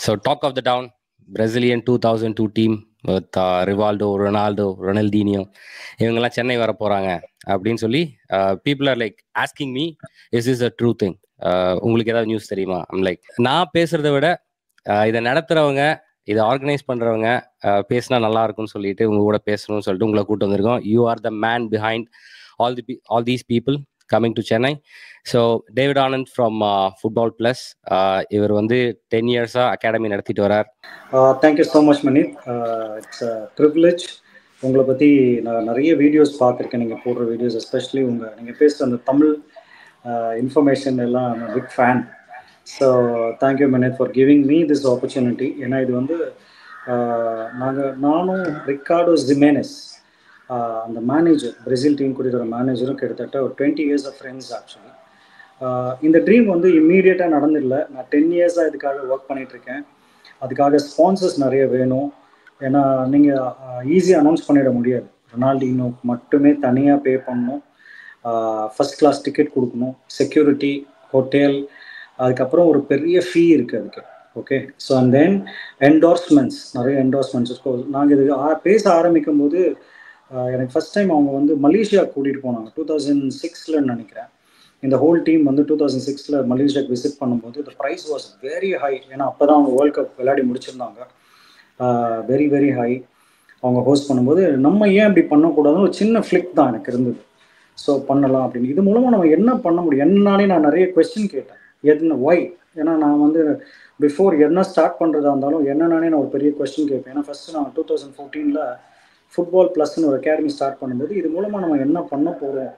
So talk of the town, Brazilian 2002 team with Rivaldo, Ronaldo, Ronaldinho, இவங்கெல்லாம் சென்னை வர போறாங்க அப்படின்னு சொல்லி people are like asking me, is this a true thing? உங்களுக்கு ஏதாவது நியூஸ் தெரியுமா? லைக் நான் பேசுறதை விட இதை நடத்துறவங்க, இதை ஆர்கனைஸ் பண்றவங்க பேசினா நல்லா இருக்கும்னு சொல்லிட்டு உங்க கூட பேசணும்னு சொல்லிட்டு உங்களை கூட்டு வந்திருக்கோம். You are the man behind all these people coming to Chennai. So David Anand from Football Plus, இவர் வந்து 10 years அகாடமி நடத்திட்டு வரார். Thank you so much Manit. It's a privilege. உங்களை பற்றி நான் நிறைய வீடியோஸ் பார்த்துருக்கேன், நீங்கள் போடுற வீடியோஸ், எஸ்பெஷலி நீங்கள் பேசுகிற அந்த தமிழ் இன்ஃபர்மேஷன் எல்லாம் big fan. So thank you Manit for giving me this opportunity. ஏன்னா இது வந்து நானும் ரிக்கார்டோ ஜிமேனஸ் அந்த மேனேஜர், பிரேசில் டீம் கூட்டிகிட்டு வர மேனேஜரும் கிட்டத்தட்ட ஒரு 20 years ஆஃப் ஃப்ரெண்ட்ஸ். ஆக்சுவலி இந்த ட்ரீம் வந்து இம்மீடியட்டாக நடந்தில்லை. நான் 10 years இதுக்காக ஒர்க் பண்ணிகிட்ருக்கேன். அதுக்காக ஸ்பான்சர்ஸ் நிறைய வேணும். ஏன்னா நீங்கள் ஈஸியாக அனௌன்ஸ் பண்ணிட முடியாது. ரொனால்டினோ மட்டுமே தனியாக பே பண்ணணும், ஃபஸ்ட் கிளாஸ் டிக்கெட் கொடுக்கணும், செக்யூரிட்டி, ஹோட்டல், அதுக்கப்புறம் ஒரு பெரிய ஃபீ இருக்குது அதுக்கு. ஓகே, ஸோ அண்ட் தென் என்டோர்ஸ்மெண்ட்ஸ், நிறைய என்டோர்ஸ்மெண்ட்ஸ். நாங்கள் இது பேச ஆரம்பிக்கும் போது எனக்கு ஃபஸ்ட் டைம் அவங்க வந்து மலேசியா கூட்டிகிட்டு போனாங்க 2006 நினைக்கிறேன். இந்த ஹோல் டீம் வந்து 2006 மலேசியாவுக்கு விசிட் பண்ணும்போது the price was very high. ஏன்னா அப்போ தான் அவங்க வேர்ல்ட் கப் விளையாடி முடிச்சிருந்தாங்க. Very very high. அவங்க ஹோஸ்ட் பண்ணும்போது நம்ம ஏன் இப்படி பண்ணக்கூடாதுன்னு ஒரு சின்ன ஃப்ளிக் தான் எனக்கு இருந்தது. ஸோ பண்ணலாம் அப்படின்னு. இது மூலமாக நம்ம என்ன பண்ண முடியும், என்னன்னாலே நான் நிறைய கொஸ்டின் கேட்டேன். என்ன ஒய்? ஏன்னா நான் வந்து பிஃபோர் என்ன ஸ்டார்ட் பண்ணுறதா இருந்தாலும் என்னன்னாலே நான் ஒரு பெரிய கொஸ்டின் கேட்பேன். ஏன்னா ஃபஸ்ட்டு நான் 2014 ஃபுட்பால் ப்ளஸ்ன்னு ஒரு அகாடமி ஸ்டார்ட் பண்ணும்போது இது மூலமாக நம்ம என்ன பண்ண போகிறோம்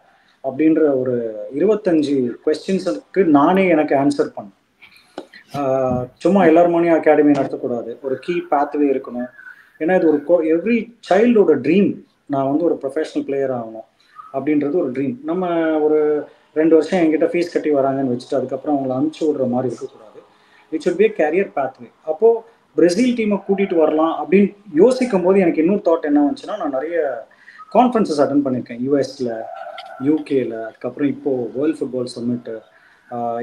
அப்படின்ற ஒரு 25 கொஸ்டின்ஸுக்கு நானே எனக்கு ஆன்சர் பண்ணேன். சும்மா எல்லாருமானையும் அகாடமி நடத்தக்கூடாது, ஒரு கீ பேத்வே இருக்கணும். ஏன்னா இது ஒரு எவ்ரி சைல்டோட ட்ரீம். நான் வந்து ஒரு ப்ரொஃபஷனல் பிளேயர் ஆகணும் அப்படின்றது ஒரு ட்ரீம். நம்ம ஒரு 2 வருஷம் என்கிட்ட ஃபீஸ் கட்டி வராங்கன்னு வச்சுட்டு அதுக்கப்புறம் அவங்கள அனுப்பிச்சி விடுற மாதிரி இருக்கக்கூடாது. It should be career pathway. அப்போது பிரேசில் டீமை கூட்டிகிட்டு வரலாம் அப்படின்னு யோசிக்கும் போது எனக்கு இன்னொரு தாட் என்ன வந்துச்சுன்னா, நான் நிறைய கான்ஃபரன்சஸ் அட்டன் பண்ணியிருக்கேன், யூஎஸில், யூகேல, அதுக்கப்புறம் இப்போது வேர்ல்ட் ஃபுட்பால் சம்மிட்டு.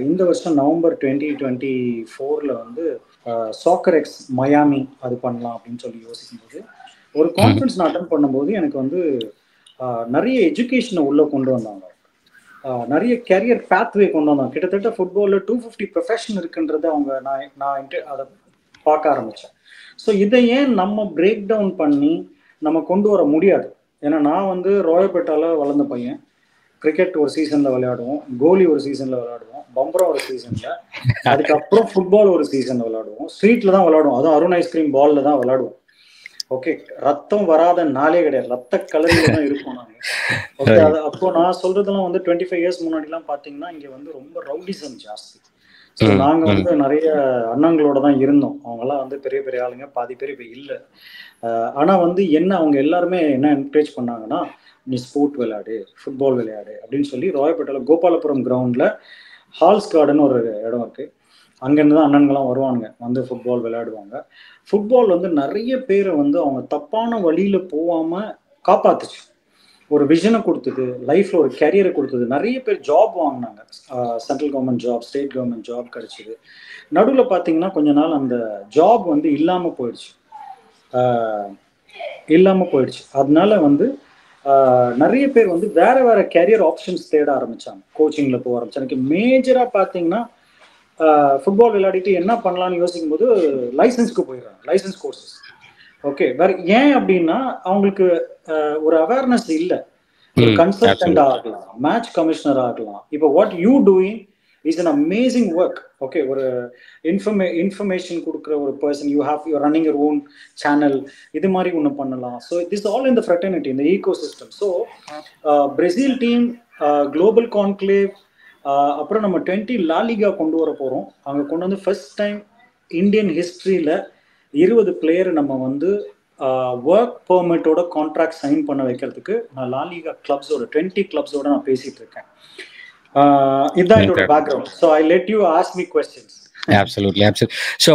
இந்த வருஷம் நவம்பர் 2024 வந்து சாக்கர் எக்ஸ் மயாமி அது பண்ணலாம் அப்படின்னு சொல்லி யோசிக்கும்போது ஒரு கான்ஃபரன்ஸ் நான் அட்டன் பண்ணும்போது எனக்கு வந்து நிறைய எஜுகேஷனை உள்ளே கொண்டு வந்தாங்க, நிறைய கேரியர் பேத்வே கொண்டு வந்தாங்க. கிட்டத்தட்ட ஃபுட்பாலில் 250 ப்ரொஃபஷன் இருக்குன்றதை நான் அதை பார்க்க ஆரம்பித்தேன். ஸோ இதை ஏன் நம்ம பிரேக் டவுன் பண்ணி நம்ம கொண்டு வர முடியாது? ஏன்னா நான் வந்து ராயப்பேட்டாவில் வளர்ந்த பையன். கிரிக்கெட் ஒரு சீசனில் விளையாடுவோம், கோலி ஒரு சீசனில் விளையாடுவோம், பம்பரம் ஒரு சீசனில், அதுக்கப்புறம் ஃபுட்பால் ஒரு சீசனில் விளையாடுவோம். ஸ்ட்ரீட்டில் தான் விளையாடுவோம், அதுவும் அருண் ஐஸ்கிரீம் பாலில் தான் விளையாடுவோம். ஓகே, ரத்தம் வராத நாளே கிடையாது, ரத்த கலரில தான் இருக்கும் நாங்கள். ஓகே, அது அப்போ நான் சொல்றதெல்லாம் வந்து 25 years முன்னாடிலாம் பார்த்தீங்கன்னா இங்கே வந்து ரொம்ப ரவுடிசம் ஜாஸ்தி. ஸோ நாங்கள் வந்து நிறைய அண்ணங்களோட தான் இருந்தோம். அவங்கெல்லாம் வந்து பெரிய பெரிய ஆளுங்க, பாதி பேர் இப்போ இல்லை. ஆனால் வந்து என்ன அவங்க எல்லாருமே என்ன என்கரேஜ் பண்ணாங்கன்னா, நீ ஸ்போர்ட் விளையாடு, ஃபுட்பால் விளையாடு அப்படின்னு சொல்லி ராயப்பேட்டையில் கோபாலபுரம் கிரவுண்டில் ஹால்ஸ் கார்டன் ஒரு இடம் இருக்குது. அங்கேருந்து தான் அண்ணன்கள்லாம் வருவாங்க, வந்து ஃபுட்பால் விளையாடுவாங்க. ஃபுட்பால் வந்து நிறைய பேரை வந்து அவங்க தப்பான வழியில் போகாமல் காப்பாத்துச்சு, ஒரு விஷனை கொடுத்தது, லைஃப்பில் ஒரு கேரியரை கொடுத்தது. நிறைய பேர் ஜாப் வாங்கினாங்க, central government job, state government job கிடச்சிது. நடுவில் பார்த்தீங்கன்னா கொஞ்ச நாள் அந்த ஜாப் வந்து இல்லாமல் போயிடுச்சு. அதனால வந்து நிறைய பேர் வந்து வேற வேற கேரியர் ஆப்ஷன்ஸ் தேட ஆரம்பிச்சாங்க, கோச்சிங்கில் போக ஆரம்பிச்சாங்க. எனக்கு மேஜராக பார்த்தீங்கன்னா ஃபுட்பால் விளையாடிட்டு என்ன பண்ணலான்னு யோசிக்கும் போது லைசன்ஸ்க்கு போயிடுறாங்க, லைசன்ஸ் கோர்சஸ். ஓகே, வேற ஏன் அப்படின்னா அவங்களுக்கு ஒரு அவேர்னஸ் இல்லை. ஒரு கன்சல்டன்ட் ஆகலாம், மேட்ச் கமிஷனர் ஆகலாம். இப்போ what you doing is an amazing work. Okay, ஒரு இன்ஃபர்மேஷன் கொடுக்குற ஒரு person, you running your own channel, இது மாதிரி ஒன்று பண்ணலாம். So this all in the fraternity, இந்த eco system. So Brazil team global conclave, அப்புறம் நம்ம 20 லா லீகா கொண்டு வர போகிறோம். அங்கே கொண்டு வந்து ஃபர்ஸ்ட் டைம் இந்தியன் ஹிஸ்ட்ரியில் 20 பிளேயர் நம்ம வந்து ஒர்க் பெர்மிட்டோட கான்ட்ராக்ட் சைன் பண்ண வைக்கிறதுக்கு நான் லா லீகா கிளப்ஸோட 20 கிளப்ஸோட நான் பேசிட்டு இருக்கேன். இதுதான் என்னோட background. So I let you ask me questions. Absolutely. So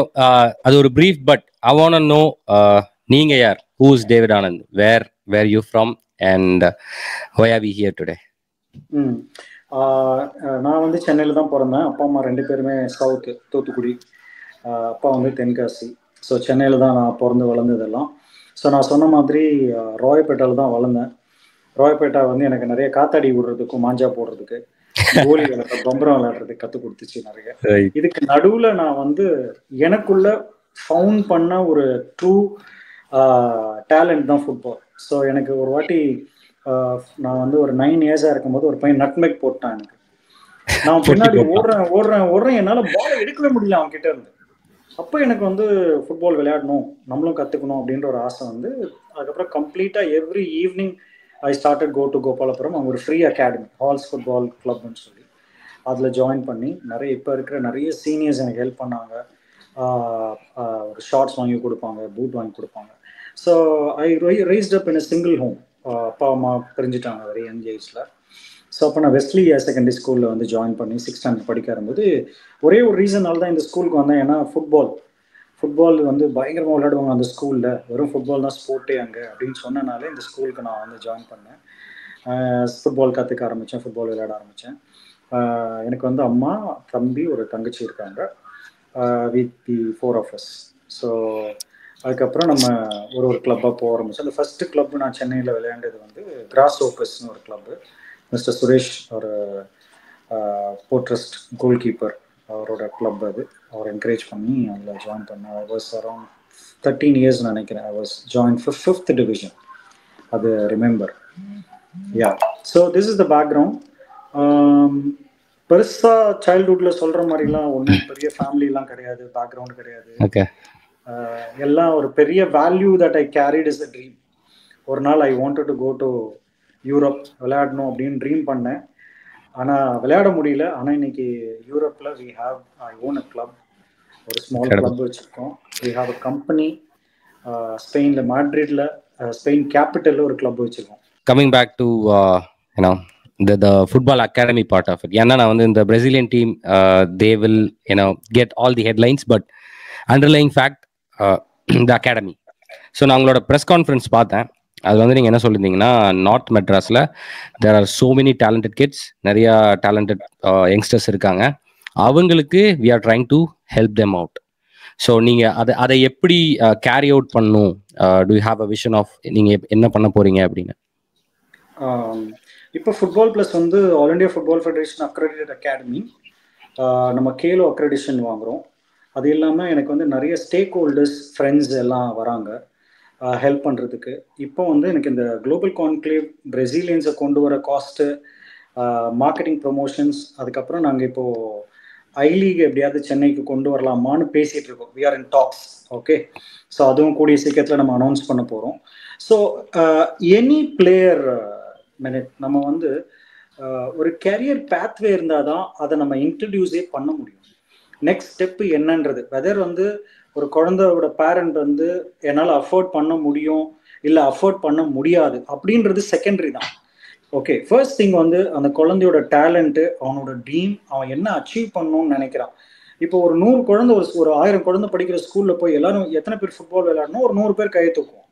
அது ஒரு brief, but I want to know நீங்க யார்? Who is David Anand? Where you from? And why are we here today? நான் வந்து சென்னையில் தான் பிறந்தேன். அப்பா அம்மா 2 பேருமே சவுத்து, தூத்துக்குடி. அப்பா வந்து தென்காசி. ஸோ சென்னையில் தான் நான் பிறந்து வளர்ந்ததெல்லாம். ஸோ நான் சொன்ன மாதிரி ராயப்பேட்டையில் தான் வளர்ந்தேன். ராயப்பேட்டை வந்து எனக்கு நிறைய காத்தாடி விடுறதுக்கும், மாஞ்சா போடுறதுக்கு, கோலி விளையாடுற, பம்பரம் விளையாடுறதுக்கு கற்றுக் கொடுத்துச்சு நிறைய. இதுக்கு நடுவில் நான் வந்து எனக்குள்ள ஃபவுண்ட் பண்ண ஒரு ட்ரூ டேலண்ட் தான் ஃபுட்பால். ஸோ எனக்கு ஒரு வாட்டி நான் வந்து ஒரு 9 இயர்ஸாக இருக்கும்போது ஒரு பையன் நட்மெக் போட்டான் எனக்கு. நான் பின்னாடி ஓடுறேன் என்னால் பாலை எடுக்கவே முடியல அவன் கிட்ட இருந்து. அப்போ எனக்கு வந்து ஃபுட்பால் விளையாடணும், நம்மளும் கற்றுக்கணும் அப்படின்ற ஒரு ஆசை வந்து. அதுக்கப்புறம் கம்ப்ளீட்டாக every evening I started go to Gopalapuram. அவங்க ஒரு ஃப்ரீ அகாடமி, ஹால்ஸ் ஃபுட்பால் கிளப்னு சொல்லி அதில் ஜாயின் பண்ணி இப்போ இருக்கிற நிறைய சீனியர்ஸ் எனக்கு ஹெல்ப் பண்ணாங்க. ஒரு ஷார்ட்ஸ் வாங்கி கொடுப்பாங்க, பூட் வாங்கி கொடுப்பாங்க. So I raised up in a single home. அப்பா அம்மா பிரிஞ்சுட்டாங்க வெரி யங் ஏஜில். ஸோ அப்போ நான் வெஸ்ட்லி ஹையர் செகண்டரி ஸ்கூலில் வந்து ஜாயின் பண்ணி 6th ஸ்டாண்டர்ட் படிக்க ஆரம்பிச்சு ஒரே ஒரு ரீசனால தான் இந்த ஸ்கூலுக்கு வந்தேன். ஏன்னா ஃபுட்பால் வந்து பயங்கரமாக விளையாடுவாங்க அந்த ஸ்கூலில், வெறும் ஃபுட்பால் தான் ஸ்போர்ட்டே அங்கே அப்படின்னு சொன்னனாலே இந்த ஸ்கூலுக்கு நான் வந்து ஜாயின் பண்ணேன். ஃபுட்பால் கற்றுக்க ஆரம்பித்தேன், ஃபுட்பால் விளையாட ஆரம்பித்தேன். எனக்கு வந்து அம்மா, தம்பி, ஒரு தங்கச்சி இருக்காங்க, with the 4 of us. So அதுக்கப்புறம் நம்ம ஒரு கிளப்பாக போக ஆரம்பித்தோம். அந்த ஃபஸ்ட்டு கிளப் நான் சென்னையில் விளையாண்டது வந்து கிராஸ் ஓப்பர்ஸ்னு ஒரு கிளப்பு. மிஸ்டர் சுரேஷ், ஒரு போர்ட்ரஸ்ட் கோல் கீப்பர், அவரோட கிளப் அது. அவர் என்கரேஜ் பண்ணி அதில் ஜாயின் பண்ணேன். ஐ வாஸ் அரௌண்ட் 13 years நினைக்கிறேன். I was join 5th division. அது remember. Yeah, so this is the background. பெருசாக சைல்ட்ஹுட்டில் சொல்கிற மாதிரிலாம் ஒன்றும் பெரிய ஃபேமிலிலாம் கிடையாது, பேக்ரவுண்ட் கிடையாது. எல்லாம் ஒரு பெரிய value that I carried is a dream. ஒரு நாள் I wanted to go to Europe, விளையாடணும் அப்படின்னு ட்ரீம் பண்ணேன். ஆனால் விளையாட முடியல. ஆனால் இன்னைக்கு யூரோப்பில் ஐ ஓன் அ கிளப், ஒரு ஸ்மால் கிளப் வச்சுருக்கோம். வி ஹாவ் அ கம்பெனி ஸ்பெயினில், மேட்ரிட்ல, ஸ்பெயின் கேபிட்டலில் ஒரு கிளப் வச்சுருக்கோம். Coming back to the football academy part of it. ஏன்னா நான் வந்து இந்த Brazilian team they will get all the headlines, but underlying fact the academy. So நான் உங்களோட ப்ரெஸ் கான்ஃபரன்ஸ் பார்த்தேன். அது வந்து நீங்கள் என்ன சொல்லியிருந்தீங்கன்னா, நார்த் மெட்ராஸில் there are so many talented kids, நிறையா டேலண்டட் யங்ஸ்டர்ஸ் இருக்காங்க, அவங்களுக்கு we are trying to help them out. So நீங்கள் அதை எப்படி கேரி அவுட் பண்ணணும்? Do you have a vision of நீங்கள் என்ன பண்ண போகிறீங்க அப்படின்னு? இப்போ ஃபுட்பால் ப்ளஸ் வந்து all India football federation accredited academy, நம்ம கேலோ அக்ரெடிஷன் வாங்குகிறோம். அது இல்லாமல் எனக்கு வந்து நிறைய ஸ்டேக் ஹோல்டர்ஸ், ஃப்ரெண்ட்ஸ் எல்லாம் வராங்க ஹெல்ப் பண்ணுறதுக்கு. இப்போ வந்து எனக்கு இந்த குளோபல் கான்க்ளேவ் பிரசீலியன்ஸை கொண்டு வர காஸ்ட்டு, மார்க்கெட்டிங் ப்ரொமோஷன்ஸ், அதுக்கப்புறம் நாங்கள் இப்போது ஐ லீக் எப்படியாவது சென்னைக்கு கொண்டு வரலாமான்னு பேசிகிட்டு இருக்கோம். We are in talks. Okay, so அதுவும் கூடிய சீக்கிரத்தில் நம்ம அனௌன்ஸ் பண்ண போகிறோம். ஸோ எனி பிளேயர் நம்ம வந்து ஒரு கேரியர் பேத்வே இருந்தால் தான் அதை நம்ம இன்ட்ரடியூஸே பண்ண முடியும். நெக்ஸ்ட் ஸ்டெப்பு என்னன்றது, வெதர் வந்து ஒரு குழந்தையோட பேரண்ட் வந்து என்னால் அஃபோர்ட் பண்ண முடியும் இல்லை அஃபோர்ட் பண்ண முடியாது அப்படின்றது செகண்டரி தான். ஓகே, ஃபர்ஸ்ட் திங் வந்து அந்த குழந்தையோட டேலண்ட்டு, அவனோட ட்ரீம், அவன் என்ன அச்சீவ் பண்ணணும்னு நினைக்கிறான். இப்போ ஒரு 100 குழந்தை, ஒரு 1000 குழந்தை படிக்கிற ஸ்கூலில் போய் எல்லாரும் எத்தனை பேர் ஃபுட்பால் விளையாடணும்? ஒரு 100 பேர் கையை தூக்குவோம்.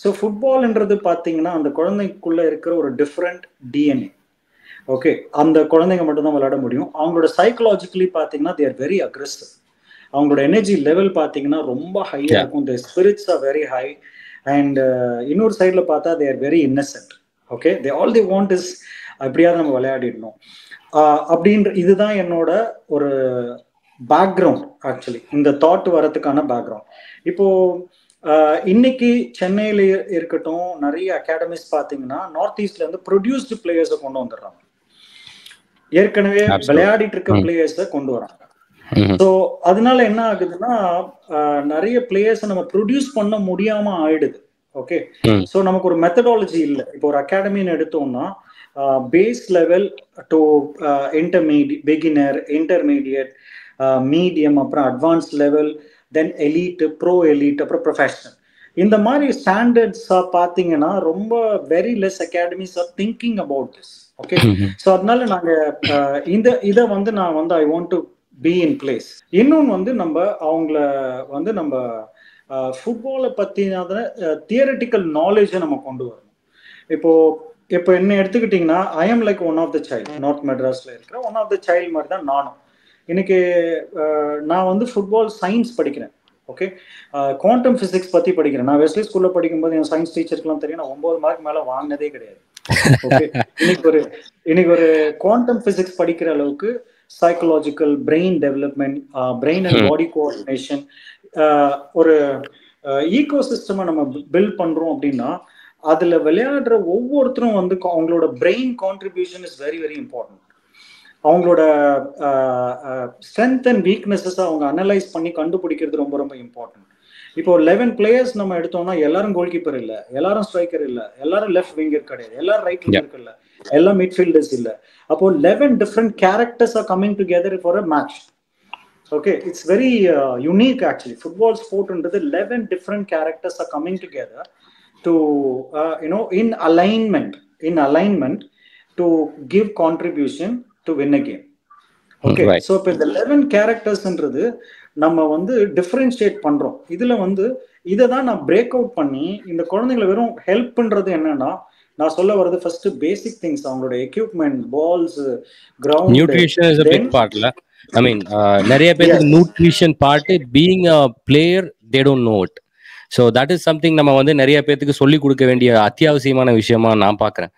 ஸோ ஃபுட்பால்ன்றது பார்த்தீங்கன்னா அந்த குழந்தைக்குள்ளே இருக்கிற ஒரு டிஃப்ரெண்ட் டிஎன்ஏ. ஓகே, அந்த குழந்தைங்க மட்டும்தான் விளையாட முடியும். அவங்களோட சைக்கலாஜிக்கலி பார்த்தீங்கன்னா தே ஆர் வெரி அக்ரெசிவ். அவங்களோட எனர்ஜி லெவல் பார்த்தீங்கன்னா ரொம்ப ஹையாக இருக்கும். Their spirits are very high. And இன்னொரு சைடில் பார்த்தா they are very innocent. Okay, they want is எப்படியாவது நம்ம விளையாடிடணும் அப்படின்ற, இதுதான் என்னோட ஒரு பேக்ரவுண்ட். ஆக்சுவலி இந்த தாட் வரதுக்கான பேக்ரவுண்ட். இப்போ இன்னைக்கு சென்னையில இருக்கட்டும், நிறைய அகாடமிஸ் பார்த்தீங்கன்னா நார்த் ஈஸ்ட்ல இருந்து ப்ரொடியூஸ்டு பிளேயர்ஸை கொண்டு வந்துடுறாங்க. ஏற்கனவே விளையாடிட்டு இருக்க பிளேயர்ஸை கொண்டு வராங்க. ஸோ அதனால என்ன ஆகுதுன்னா நிறைய பிளேயர்ஸை நம்ம ப்ரொடியூஸ் பண்ண முடியாம ஆயிடுது. ஓகே, ஸோ நமக்கு ஒரு மெத்தடாலஜி இல்லை. இப்போ ஒரு அகாடமின்னு எடுத்தோம்னா base level to beginner, intermediate, medium, அப்புறம் advance level, then elite, pro elite, அப்புறம் ப்ரொஃபஷனல். இந்த மாதிரி ஸ்டாண்டர்ட்ஸா பார்த்தீங்கன்னா ரொம்ப very less academies are thinking about this. Okay, so அதனால நாங்கள் இதை வந்து நான் வந்து I want to be in place. இன்னொன்று வந்து நம்ம அவங்கள வந்து நம்ம ஃபுட்பாலை பற்றின தியரட்டிக்கல் நாலேஜை நம்ம கொண்டு வரணும். இப்போ இப்போ என்ன எடுத்துக்கிட்டிங்கன்னா I am like one of the child, north மெட்ராஸ்ல இருக்கிற ஒன் ஆஃப் த சைல்டு மாதிரி தான் நானும். இன்னைக்கு நான் வந்து ஃபுட்பால் சயின்ஸ் படிக்கிறேன். ஓகே, குவாண்டம் ஃபிசிக்ஸ் பற்றி படிக்கிறேன். நான் வெஸ்லி ஸ்கூலில் படிக்கும்போது என் சயின்ஸ் டீச்சருக்குலாம் தெரியும், நான் 9 மார்க் மேலே வாங்கினதே கிடையாது. ஓகே, இன்னைக்கு ஒரு குவாண்டம் ஃபிசிக்ஸ் படிக்கிற அளவுக்கு psychological brain development, brain and body coordination, ஒரு ஈகோ சிஸ்டமை நம்ம பில்ட் பண்ணுறோம் அப்படின்னா அதில் விளையாடுற ஒவ்வொருத்தரும் வந்து அவங்களோட brain contribution is very very important. அவங்களோட ஸ்ட்ரென்த் அண்ட் வீக்னஸஸ் அவங்க அனலைஸ் பண்ணி கண்டுபிடிக்கிறது ரொம்ப ரொம்ப இம்பார்ட்டன்ட். இப்போ 11 பிளேயர்ஸ் நம்ம எடுத்தோம்னா எல்லாரும் கோல் கீப்பர் இல்லை, எல்லாரும் ஸ்ட்ரைக்கர் இல்லை, எல்லாரும் லெஃப்ட் விங்கர் கிடையாது, எல்லாரும் ரைட் விங்கர் இல்லை, எல்லாம் மிட்ஃபீல்டர்ஸ் இல்லை. அப்போ 11 different characters are coming together for a match. Okay, it's very unique actually. Football sport ன்றது 11 different characters are coming together to in alignment to give contribution to win a game. Okay, right. So இப்போ இந்த 11 characters ன்றது நம்ம வந்து differentiate பண்றோம். இதுல வந்து இதை தான் நான் பிரேக் அவுட் பண்ணி இந்த குழந்தைங்களை வெறும் ஹெல்ப் பண்றது என்னன்னா, நான் சொல்ல வர்றது ஃபர்ஸ்ட் பேசிக் திங்ஸ், அவங்களோட equipment, balls, ground, nutrition is a big part la. I mean, நிறைய பேருக்கு nutrition part, being a player they don't know it. So that is something நம்ம வந்து நிறைய பேருக்கு சொல்லி கொடுக்க வேண்டிய அத்தியாவசியமான விஷயமா நான் பார்க்கிறேன்.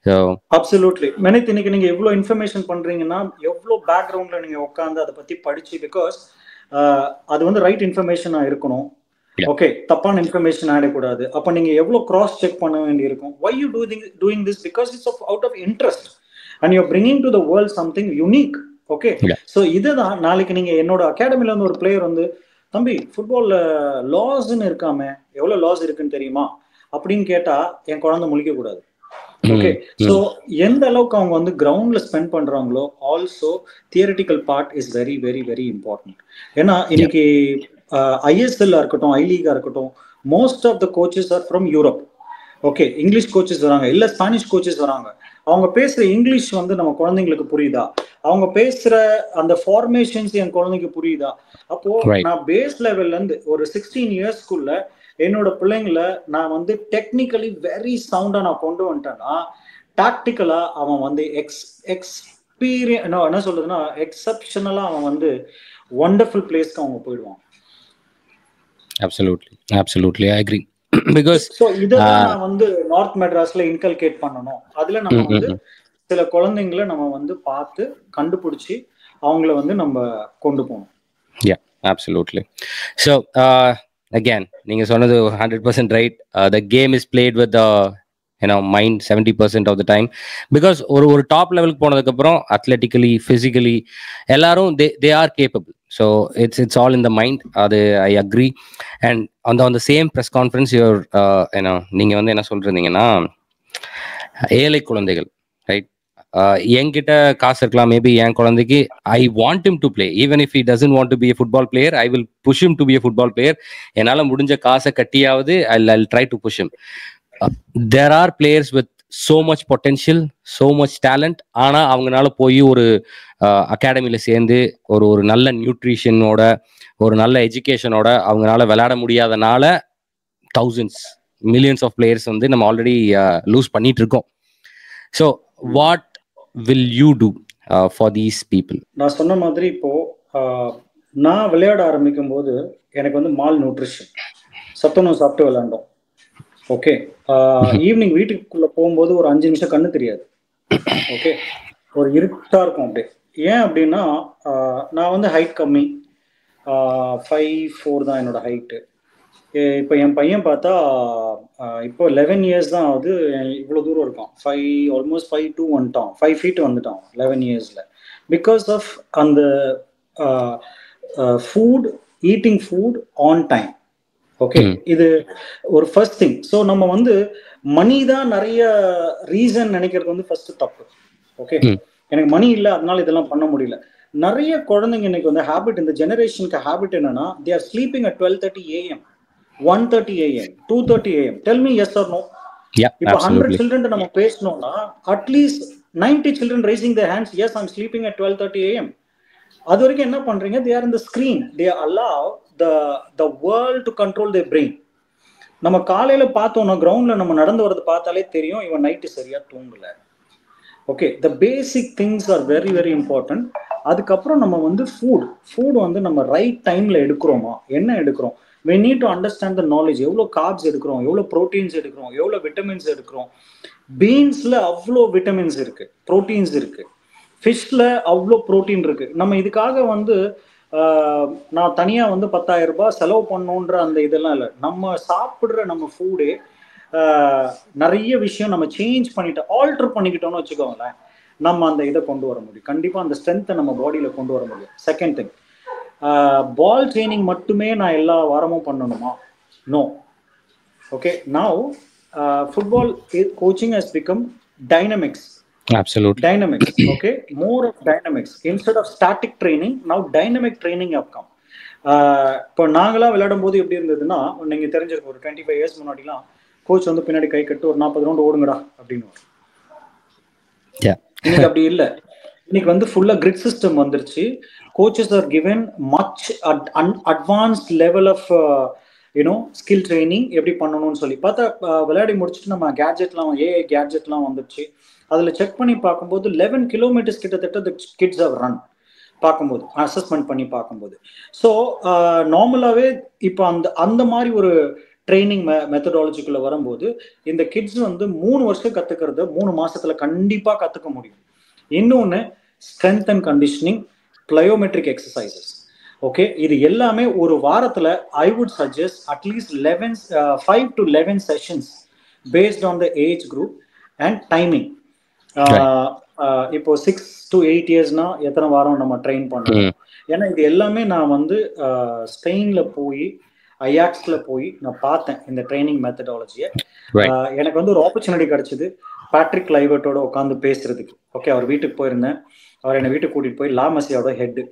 So absolutely மெனித், இன்னைக்கு நீங்க எவ்வளவு இன்ஃபர்மேஷன் பண்றீங்கன்னா, எவ்வளவு பேக்ரவுண்ட்ல நீங்க உட்கார்ந்து அதை பத்தி படிச்சு, பிகாஸ் அது வந்து ரைட் இன்ஃபர்மேஷனா இருக்கணும். ஓகே, தப்பான இன்ஃபர்மேஷன் ஆயிடக்கூடாது. அப்ப நீங்க எவ்வளவு கிராஸ் செக் பண்ண வேண்டி இருக்கும். why you doing this? because it's out of interest and you're bringing to the world something unique. Okay, so இதுதான் நாளைக்கு நீங்க என்னோட அகாடமில இருந்து ஒரு பிளேயர் வந்து, தம்பி ஃபுட்பால்ல லாஸ்ன்னு இருக்காம எவ்வளவு லாஸ் இருக்குன்னு தெரியுமா அப்படின்னு கேட்டா என் குழந்தை முழிக்க கூடாது. ஓகே, ஸோ எந்த அளவுக்கு அவங்க வந்து கிரவுண்ட்ல ஸ்பெண்ட் பண்றாங்களோ, also theoretical part is very very very important. ஏன்னா இன்னைக்கு ஐஎஸ்எல் இருக்கட்டும், ஐ லீகா இருக்கட்டும், most of the coaches are from Europe. Okay, English coaches வராங்க, இல்ல ஸ்பானிஷ் கோச்சஸ் வராங்க. அவங்க பேசுற இங்கிலீஷ் வந்து நம்ம குழந்தைங்களுக்கு புரியுதா? அவங்க பேசுற அந்த ஃபார்மேஷன்ஸ் என் குழந்தைக்கு புரியுதா? அப்போ நான் பேஸ் லெவல்ல இருந்து ஒரு 16 இயர்ஸ்க்குள்ள என்னோட பிள்ளைங்களை நான் வந்து டெக்னிக்கலி வெரி சவுண்டா நான் கொண்டு வந்துட்டேன்னா, டாக்டிக்கலா அவன் வந்து என்ன சொல்றதுன்னா எக்ஸப்ஷனலா அவன் வந்து வண்டர்ஃபுல் பிளேஸ்க்கு அவங்க போயிடுவான். Absolutely, I agree. Because so இதெல்லாம் நான் வந்து நார்த் மெட்ராஸ்ல இன்கல்கேட் பண்ணணும். அதுல நம்ம வந்து சில குழந்தைங்களை நம்ம வந்து பார்த்து கண்டுபிடிச்சி அவங்கள வந்து நம்ம கொண்டு போகணும். Yeah, absolutely. So again, நீங்க சொன்னது 100% right. The game is played with the mind 70% of the time, because ஒரு டாப் லெவலுக்கு போனதுக்கு அப்புறம் athletically, physically எல்லாரும் they are capable. So it's all in the mind. அது I agree. And on the same press conference you're நீங்க வந்து என்ன சொல்றீங்கன்னா, ஏழை குழந்தைகள், ரைட், என்கிட்ட காசு இருக்கலாம், மேபி என் குழந்தைக்கு I want him to play even if he doesn't want to be a football player, I will push him to be a football player. என்னால முடிஞ்ச காசை கட்டியாவது I'll try to push him. There are players with so much potential, so much talent, ஆனா அவங்கனால போய் ஒரு அகாடமில சேர்ந்து ஒரு நல்ல நியூட்ரிஷனோட, ஒரு நல்ல எஜுகேஷனோட அவங்கனால விளையாட முடியாதனால thousands, millions of players வந்து நம்ம ஆல்ரெடி லூஸ் பண்ணிட்டு இருக்கோம். So what will you do for these people? நான் சொன்ன மாதிரி இப்போ நான் விளையாட ஆரம்பிக்கும் போது எனக்கு வந்து மால் நியூட்ரிஷன், சத்துணவு சாப்பிட்டு விளையாண்டோம். ஓகே, ஈவினிங் வீட்டுக்குள்ள போகும்போது ஒரு 5 நிமிஷம் கண்ணு தெரியாது. ஓகே, ஒரு இருட்டா இருக்கும் அப்படியே. ஏன் அப்படின்னா நான் வந்து ஹைட் கம்மி, 5'4" தான் என்னோட ஹைட்டு. இப்போ என் பையன் பார்த்தா இப்போ 11 இயர்ஸ் தான் ஆகுது, இவ்வளோ தூரம் இருக்கான். ஆல்மோஸ்ட் 5'2" வந்துட்டான், 5 feet வந்துட்டான் 11 இயர்ஸில். பிகாஸ் ஆஃப் அந்த food, eating food on time. Okay, இது ஒரு ஃபர்ஸ்ட் திங். ஸோ நம்ம வந்து மணி தான் நிறைய ரீசன் நினைக்கிறது வந்து ஃபர்ஸ்ட் தப்பு. ஓகே, எனக்கு மணி இல்லை அதனால இதெல்லாம் பண்ண முடியல. நிறைய குழந்தைங்க இன்னைக்கு வந்து ஹேபிட், இந்த ஜெனரேஷனுக்கு ஹேபிட் என்னன்னா, they are sleeping at 12:30 AM, 1:30 AM, 2:30 AM. Tell me yes or no. இப்போ 100 children நம்ம பேசணும்னா at least 90 children raising their hands, yes I'm sleeping at 12:30 AM. அது வரைக்கும் என்ன பண்றீங்க? they are in the screen, they allow the world to control their brain. நம்ம காலையில பார்த்தோம்னா கிரவுண்ட்ல நம்ம நடந்து வரது பார்த்தாலே தெரியும் இவன் நைட்டு சரியா தூங்கல. Okay, the basic things are very very important. அதுக்கப்புறம் நம்ம வந்து ஃபுட் வந்து நம்ம ரைட் டைம்ல எடுக்கிறோமா, என்ன எடுக்கிறோம். we need to understand the knowledge. எவ்வளோ கார்ப்ஸ் எடுக்கிறோம், எவ்வளோ ப்ரோட்டீன்ஸ் எடுக்கிறோம், எவ்வளோ விட்டமின்ஸ் எடுக்கிறோம். பீன்ஸ்ல அவ்வளோ விட்டமின்ஸ் இருக்கு, ப்ரோட்டீன்ஸ் இருக்கு. ஃபிஷ்ல அவ்வளோ ப்ரோட்டீன் இருக்கு. நம்ம இதுக்காக வந்து நான் தனியாக வந்து 10,000 ரூபாய் செலவு பண்ணணுன்ற அந்த இதெல்லாம் இல்லை. நம்ம சாப்பிட்ற நம்ம ஃபுட்டே நிறைய விஷயம் நம்ம சேஞ்ச் பண்ணிட்டு ஆல்டர் பண்ணிக்கிட்டோம்னு வச்சுக்கோங்களேன், நம்ம அந்த இதை கொண்டு வர முடியும். கண்டிப்பாக அந்த ஸ்ட்ரென்த்தை நம்ம பாடியில் கொண்டு வர முடியும். செகண்ட் திங், பால் ட்ரைனிங் மட்டுமே நான் எல்லா வாரமும் பண்ணணுமா? No. Okay, now football coaching has become dynamics. Absolutely. Dynamics, okay, more of dynamics. Instead of static training, now dynamic training have come. இப்போ நாங்களாம் விளையாடும் போது எப்படி இருந்ததுன்னா, நீங்க தெரிஞ்சிருக்கும், ஒரு 25 இயர்ஸ் முன்னாடிலாம் கோச் வந்து பின்னாடி கை கட்டு ஒரு 40 ரவுண்ட் ஓடுங்கடா அப்படின்னு. இன்னைக்கு அப்படி இல்லை. இன்னைக்கு வந்து ஃபுல்லா கிரிட் சிஸ்டம் வந்துருச்சு. Coaches are given much advanced level of you know skill training எப்படி பண்ணணும்னு சொல்லி பார்த்தா, விளையாடி முடிச்சுட்டு நம்ம கேட்ஜெட்லாம் ஏஐ கேட்ஜெட்லாம் வந்துருச்சு. அதில் செக் பண்ணி பார்க்கும்போது 11 கிலோமீட்டர்ஸ் கிட்டத்தட்ட கிட்ஸ் ஹவ் ரன் பார்க்கும்போது, அசஸ்மெண்ட் பண்ணி பார்க்கும்போது. ஸோ நார்மலாகவே இப்போ அந்த மாதிரி ஒரு ட்ரைனிங் மெத்தடாலஜிக்குள்ள வரும்போது இந்த கிட்ஸ் வந்து 3 வருஷம் கற்றுக்கிறத 3 மாசத்துல கண்டிப்பாக கற்றுக்க முடியும். இன்னொன்று strength and conditioning, plyometric exercises. Okay, இது எல்லாமே ஒரு வாரத்தில் I would suggest at least 5 to 11 sessions based on the age group and timing. இப்போ 6 to 8 இயர்ஸ்னா எத்தனை வாரம் நம்ம ட்ரெயின் பண்ணணும். ஏன்னா இது எல்லாமே நான் வந்து ஸ்பெயின்ல போய் ஐயாக்ஸ்ல போய் நான் பார்த்தேன் இந்த ட்ரைனிங் மெத்தடாலஜியை. எனக்கு வந்து ஒரு ஆப்பர்ச்சுனிட்டி கிடைச்சது பேட்ரிக் லைவர்ட்டோட உட்காந்து பேசுறதுக்கு. ஓகே, அவர் வீட்டுக்கு போயிருந்தேன். அவர் என்னை வீட்டுக்கு கூட்டிட்டு போய் லா மசியாவோட ஹெட்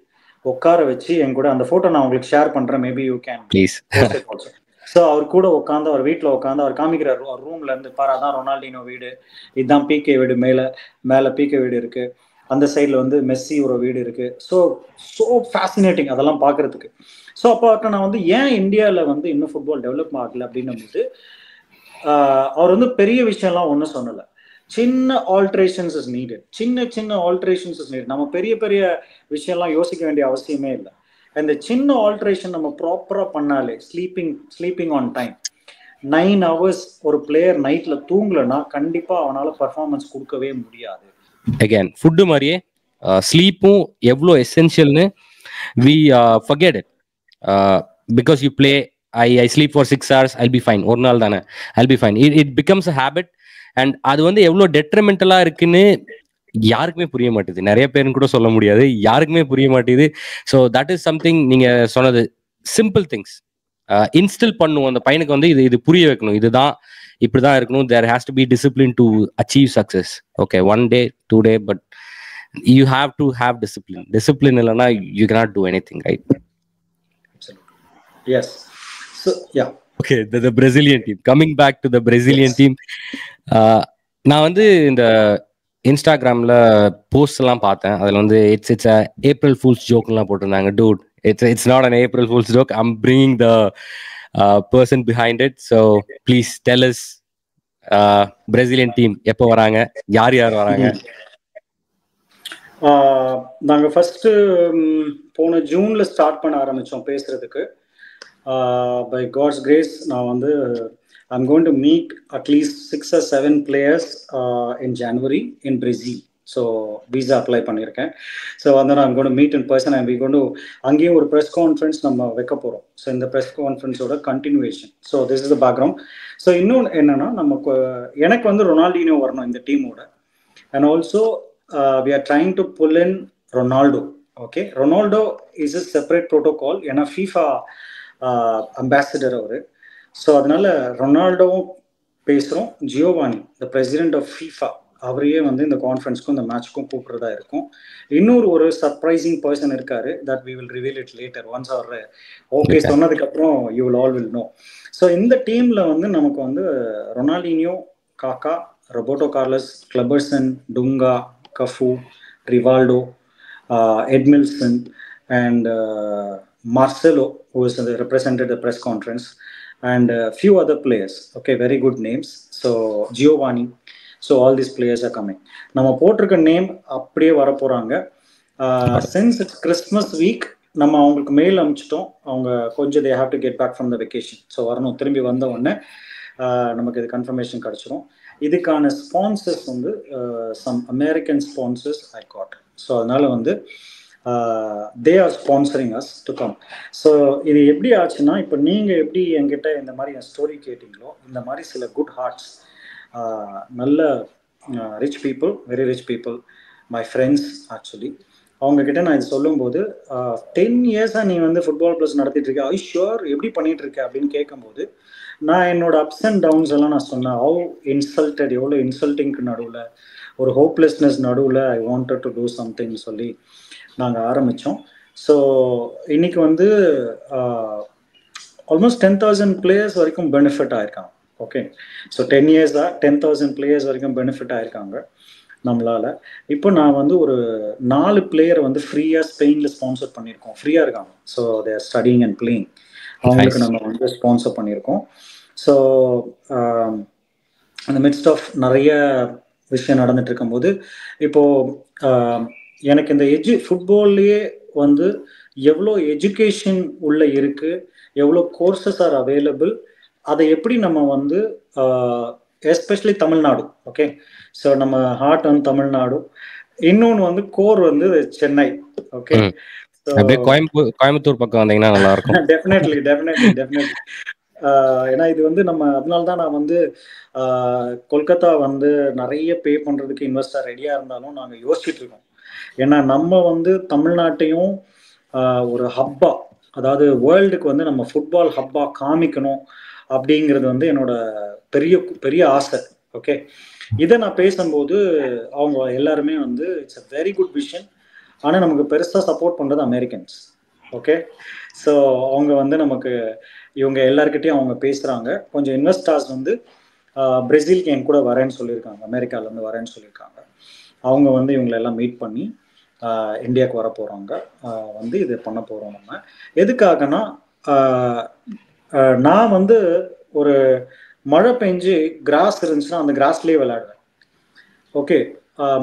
உட்கார வச்சு என் கூட அந்த போட்டோ நான் உங்களுக்கு ஷேர் பண்றேன், maybe you can please. So அவர் கூட உட்காந்து, அவர் வீட்டில் உட்காந்து அவர் காமிக்கிறார், அவர் ரூம்ல இருந்து பாரு, அதான் ரொனால்டினோ வீடு, இதுதான் பிகே வீடு, மேலே பிகே வீடு இருக்கு, அந்த சைடில் வந்து மெஸ்ஸி ஒரு வீடு இருக்கு. ஸோ ஃபேசினேட்டிங் அதெல்லாம் பார்க்கறதுக்கு. ஸோ அப்போ நான் வந்து ஏன் இந்தியாவில் வந்து இன்னும் ஃபுட்பால் டெவலப் ஆகல அப்படின்னு போது, அவர் வந்து பெரிய விஷயம்லாம் ஒன்றும் சொல்லலை. சின்ன ஆல்ட்ரேஷன்ஸ் இஸ் நீடட். சின்ன ஆல்ட்ரேஷன்ஸ் இஸ் நீடட். நம்ம பெரிய பெரிய விஷயம்லாம் யோசிக்க வேண்டிய அவசியமே இல்லை. அந்த சின்ன ஆல்ட்ரேஷன் நம்ம ப்ராப்பராக பண்ணாலே, ஸ்லீப்பிங் ஆன் டைம், 9 hours ஒரு பிளேயர் நைட்ல தூங்கலன்னா கண்டிப்பா அவனால பர்ஃபார்மன்ஸ் கொடுக்கவே முடியாது. அகைன் ஃபுட்டு மாதிரியே ஸ்லீப்பும் எவ்வளோ எசென்ஷியல்னு we forget it. Because you play, I sleep for 6 hours, I'll be fine. ஒரு நாள் தானே, I'll be fine. It becomes a habit. And அது வந்து எவ்வளோ டெட்ரிமெண்டலா இருக்குன்னு யாருக்குமே புரிய மாட்டேது. நிறைய பேருன்னு கூட சொல்ல முடியாது, யாருக்குமே புரிய மாட்டேது. ஸோ தட் இஸ் சம்திங் நீங்க சொன்னது, சிம்பிள் திங்ஸ் இன்ஸ்டில் பண்ணுவோம் அந்த பையனுக்கு வந்து இது புரிய வைக்கணும், இதுதான் இப்படிதான் இருக்கணும். There has to be discipline to achieve success. Okay, 1 day 2 day, but you have to have discipline. Discipline இல்லைன்னா you cannot do anything, right? Yes. So yeah. Okay, the Brazilian team. Coming back to the Brazilian team, நான் வந்து இந்த இன்ஸ்டாகிராம்ல post எல்லாம் பார்த்தேன். அதுல வந்து it's a April fools ஜோக்லாம் போட்டிருந்தாங்க. Dude, it's not an April Fool's joke. I'm bringing the person behind it. So please tell us, Brazilian team எப்போ வராங்க, யார் வராங்க? நாங்க ஃபர்ஸ்ட் போன ஜூன்ல ஸ்டார்ட் பண்ண ஆரம்பிச்சோம் பேசுறதுக்கு. By God's grace, நான் வந்து I'm going to meet at least 6 or 7 players in January in Brazil. So visa apply பண்ணியிருக்கேன். ஸோ வந்து I'm going to meet in person and we going to அங்கேயும் ஒரு ப்ரெஸ் கான்ஃபரன்ஸ் நம்ம வைக்க போகிறோம். So இந்த ப்ரெஸ் கான்ஃபரன்ஸோட continuation. So this is the background. So இன்னொன்று என்னன்னா, நமக்கு எனக்கு வந்து ரொனால்டினோ வரணும் இந்த டீமோட. And also we are trying to pull in Ronaldo. Okay, Ronaldo is a separate protocol. ஏன்னா FIFA அம்பாசிடர் அவரு. ஸோ அதனால ரொனால்டோவும் பேசுகிறோம். Giovanni, the president of FIFA, அவரையே வந்து இந்த கான்ஃபரன்ஸ்க்கும் இந்த மேட்ச்க்கும் கூப்பிட்றதா இருக்கும். இன்னொரு ஒரு சர்ப்ரைசிங் பர்சன் இருக்காரு, that we will reveal it later. Once அவர் ஓகே சொன்னதுக்கப்புறம் you will all will know. So இந்த டீமில் வந்து நமக்கு வந்து Ronaldinho, Kaka, Roberto Carlos, Kleberson, Dunga, Cafu, Rivaldo, Edmilson and Marcelo, who is represented the press conference, and few other players. Okay, very good names. So Giovanni. So all these players are coming. நம்ம போட்டிருக்க name அப்படியே வர போறாங்க. Since it's Christmas week, நம்ம அவங்களுக்கு mail அனுப்பிச்சிட்டோம். அவங்க கொஞ்சம் they have to get back from the vacation. So வரணும், திரும்பி வந்த உடனே நமக்கு இது கன்ஃபர்மேஷன் கிடச்சிரும். இதுக்கான ஸ்பான்சர்ஸ் வந்து some American sponsors I got. So அதனால வந்து they are sponsoring us to come. So இது எப்படி ஆச்சுன்னா, இப்போ நீங்கள் எப்படி என்கிட்ட இந்த மாதிரி என் ஸ்டோரி கேட்டிங்களோ, இந்த மாதிரி சில குட் ஹார்ட்ஸ், நல்ல rich people, very rich people, my friends actually, அவங்கக்கிட்ட நான் இது சொல்லும்போது 10 இயர்ஸாக நீ வந்து ஃபுட்பால் ப்ளஸ் நடத்திட்டு இருக்க, ஐ ஷுர் எப்படி பண்ணிட்டு இருக்க அப்படின்னு கேட்கும்போது நான் என்னோட அப்ஸ் அண்ட் டவுன்ஸ் எல்லாம் நான் சொன்னேன். ஹவு இன்சல்டட், எவ்வளோ இன்சல்ட்டிங்க்கு நடுவில், ஒரு ஹோப்லெஸ்னஸ் நடுவில் ஐ வாண்டட் டு டூ சம்திங் சொல்லி நாங்கள் ஆரம்பித்தோம். ஸோ இன்னைக்கு வந்து ஆல்மோஸ்ட் 10,000 பிளேயர்ஸ் வரைக்கும் பெனிஃபிட் ஆயிருக்காங்க. ஓகே, ஸோ 10 இயர்ஸாக 10,000 பிளேயர்ஸ் வரைக்கும் பெனிஃபிட் ஆயிருக்காங்க நம்மளால. இப்போ நான் வந்து ஒரு 4 பிளேயர் வந்து ஃப்ரீயாக ஸ்பெயினில் ஸ்பான்சர் பண்ணியிருக்கோம், ஃப்ரீயாக இருக்காங்க. So they're studying and playing, அவங்களுக்கு நம்ம வந்து ஸ்பான்சர் பண்ணியிருக்கோம். ஸோ அந்த மிட்ஸ்ட் ஆஃப் நிறைய விஷயம் நடந்துட்டு இருக்கும்போது இப்போது எனக்கு இந்த ஃபுட்பால்லையே வந்து எவ்வளோ எஜுகேஷன் உள்ள இருக்குது, எவ்வளோ கோர்சஸ் ஆர் அவைலபிள், அதை எப்படி நம்ம வந்து எஸ்பெஷலி தமிழ்நாடு. ஓகே, ஸோ நம்ம ஹார்ட் வந்து தமிழ்நாடு, இன்னொன்று வந்து கோர் வந்து சென்னை. ஓகே, கோயம்புத்தூர் பக்கம் வந்தீங்கன்னா நல்லா இருக்கும். டெஃபினெட்லி. ஏன்னா இது வந்து நம்ம அதனால தான் நான் வந்து கொல்கத்தா வந்து நிறைய பே பண்ணுறதுக்கு இன்வெஸ்டர் ரெடியாக இருந்தாலும் நாங்கள் யோசிச்சுட்டு இருக்கோம். ஏன்னா நம்ம வந்து தமிழ்நாட்டையும் ஒரு ஹப்பா, அதாவது வேர்ல்டுக்கு வந்து நம்ம ஃபுட்பால் ஹப்பா காமிக்கணும் அப்படிங்கிறது வந்து என்னோட பெரிய பெரிய ஆசை. ஓகே, இதை நான் பேசும்போது அவங்க எல்லாருமே வந்து it's a very good vision, ஆனால் நமக்கு பெருசாக சப்போர்ட் பண்ணுறது அமெரிக்கன்ஸ். ஓகே, ஸோ அவங்க வந்து நமக்கு இவங்க எல்லாருக்கிட்டையும் அவங்க பேசுகிறாங்க. கொஞ்சம் இன்வெஸ்டர்ஸ் வந்து பிரேசிலுக்கு என் கூட வரேன்னு சொல்லியிருக்காங்க, அமெரிக்காவிலேருந்து வரேன்னு சொல்லியிருக்காங்க. அவங்க வந்து இவங்களெல்லாம் மீட் பண்ணி இந்தியாவுக்கு வர போகிறாங்க, வந்து இது பண்ண போகிறோம். நம்ம எதுக்காகனா, நான் வந்து ஒரு மழை பெஞ்சு கிராஸ் இருந்துச்சுன்னா அந்த கிராஸ்லேயே விளையாடுவேன். ஓகே,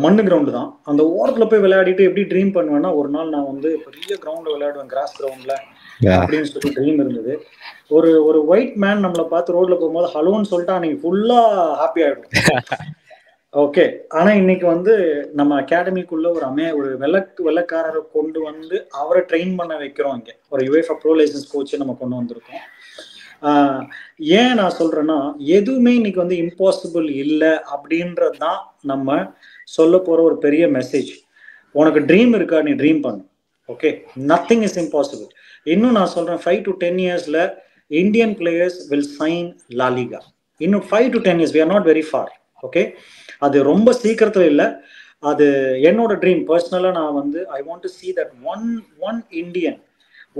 மண்ணு கிரவுண்டு தான், அந்த ஓரத்தில் போய் விளையாடிட்டு எப்படி ட்ரீம் பண்ணுவேன்னா, ஒரு நாள் நான் வந்து பெரிய கிரவுண்டில் விளையாடுவேன், கிராஸ் கிரவுண்டில் அப்படின்னு சொல்லி ட்ரீம் இருந்தது. ஒரு ஒயிட் மேன் நம்மளை பார்த்து ரோட்ல போகும்போது ஹலோன்னு சொல்லிட்டு அன்னைக்கு ஃபுல்லாக ஹாப்பி ஆகிடும். ஓகே, ஆனால் இன்னைக்கு வந்து நம்ம அகாடமிக்குள்ள ஒரு வெள்ளக்காரரை கொண்டு வந்து அவரை ட்ரெயின் பண்ண வைக்கிறோம். இங்கே ஒரு யுஎஃப்ஏ ப்ரோ லைசன்ஸ் கோச்சை நம்ம கொண்டு வந்திருக்கோம். ஏன் நான் சொல்றேன்னா, எதுவுமே இன்னைக்கு வந்து இம்பாசிபிள் இல்லை அப்படின்றது தான் நம்ம சொல்ல போற ஒரு பெரிய மெசேஜ். உனக்கு ட்ரீம் இருக்கா, நீ ட்ரீம் பண்ணு. Okay, nothing is impossible. இன்னும் நான் சொல்றேன், 5 to 10 இயர்ஸ்ல Indian players will sign La Liga. இன்னும் 5 to 10 years, we are not very far. Okay, அது ரொம்ப சீக்கிரத்துல இல்லை, அது என்னோட ட்ரீம். பர்சனலா நான் வந்து I want to see that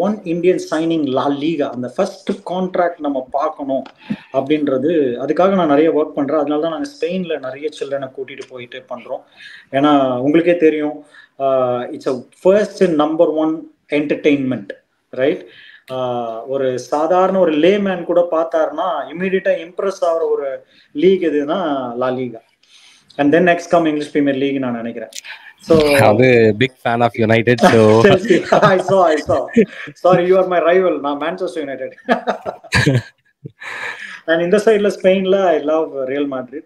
one Indian signing La Liga, அந்த ஃபர்ஸ்ட் கான்ட்ராக்ட் நம்ம பார்க்கணும் அப்படின்றது. அதுக்காக நான் நிறைய ஒர்க் பண்றேன். அதனால தான் நாங்கள் ஸ்பெயின்ல நிறைய சில்ட்ரனை கூட்டிட்டு போயிட்டு பண்றோம். ஏன்னா உங்களுக்கே தெரியும், it's a first number 1 entertainment, right? ஒரு சாதாரண ஒரு லேமேன் கூட பார்த்தாருன்னா இமீடியட்டா இம்ப்ரெஸ் ஆகிற ஒரு லீக் எதுனா La Liga. And then next come English Premier League நான் நினைக்கிறேன். So I'm a big fan of United, so I saw. Sorry, you are my rival. நான் Manchester United. And in the side la Spain la I love Real Madrid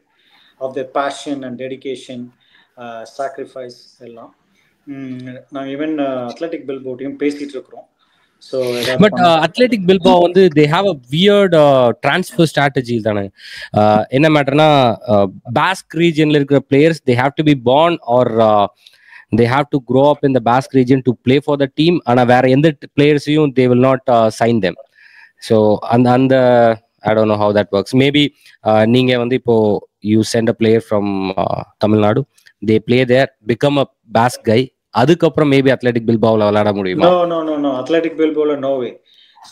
of their passion and dedication, sacrifice எல்லாம். நான் even athletic பில்பாட்டையும் பேசிட்டு இருக்கிறோம். So but Athletic Bilbao வந்து they have a weird transfer strategy தானே. என்ன மேட்டர்னா, Basque regionல இருக்கிற players they have to be born or they have to grow up in the Basque region to play for the team. ஆனா வேற எந்த பிளேயர்ஸையும் they will not sign them. So அந்த I don't know how that works. Maybe நீங்க வந்து இப்போ you send a player from Tamil Nadu, they play there, become a Basque guy, அதுக்கப்புறம் maybe athletic பில்பாவோல விளையாட முடியுமா? No, அத்லெட்டிக் பில்பாவோல no way.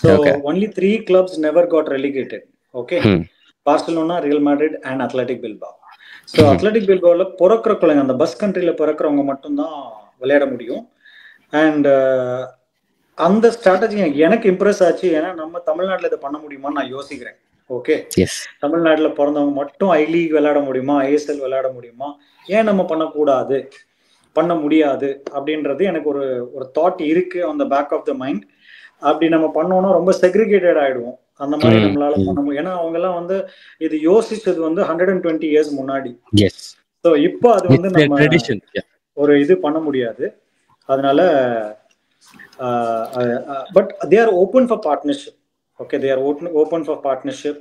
So only 3 clubs never got relegated. Okay, Barcelona, Real Madrid and Athletic Bilbao. So Athletic Bilbaoல பிறக்கிற குழந்தைங்க, அந்த bus கண்ட்ரியில் பிறக்கிறவங்க மட்டும்தான் விளையாட முடியும். அண்ட் அந்த ஸ்ட்ராட்டஜி எனக்கு இம்ப்ரெஸ் ஆச்சு. ஏன்னா நம்ம தமிழ்நாட்டில் இதை பண்ண முடியுமான்னு நான் யோசிக்கிறேன். ஓகே, தமிழ்நாட்டில் பிறந்தவங்க மட்டும் ஐ லீக் விளையாட முடியுமா, ஐஎஸ்எல் விளையாட முடியுமா, ஏன் நம்ம பண்ணக்கூடாது, பண்ண முடியாது அப்படின்றது எனக்கு ஒரு தாட் இருக்கு on the back of the mind. அப்படி நம்ம பண்ணோம்னா ரொம்ப செக்ரிகேட்டட் ஆயிடுவோம். அந்த மாதிரி நம்மளால பண்ண முடியும். ஏன்னா அவங்க எல்லாம் வந்து இது யோசிச்சது வந்து 120 இயர்ஸ் முன்னாடி. ஸோ இப்போ அது வந்து நம்ம ஒரு இது பண்ண முடியாது. அதனால but they are open for partnership. Okay, they are open for partnership.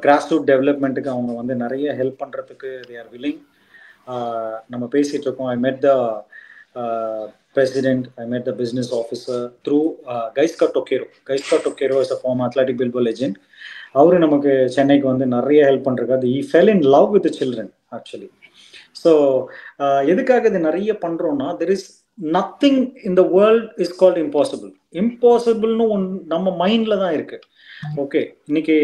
Grass root டெவலப்மெண்ட்டுக்கு அவங்க வந்து நிறைய ஹெல்ப் பண்ணுறதுக்கு தே ஆர் வில்லிங். நம்ம பேசிட்டு இருக்கோம். ஐ மெட் த president, I met the business officer through Gaisca Tokero. Gaisca Tokero is a former Athletic Bilbao legend. அவரு நமக்கு சென்னைக்கு வந்து நிறைய ஹெல்ப் பண்றாரு. He fell in love with the children actually. So எதுக்காக இது நிறைய பண்றோம்னா, there is nothing in the world is called impossible. Impossibleனு நம்ம மைண்ட்ல தான் இருக்கு. ஓகே, இன்னைக்கு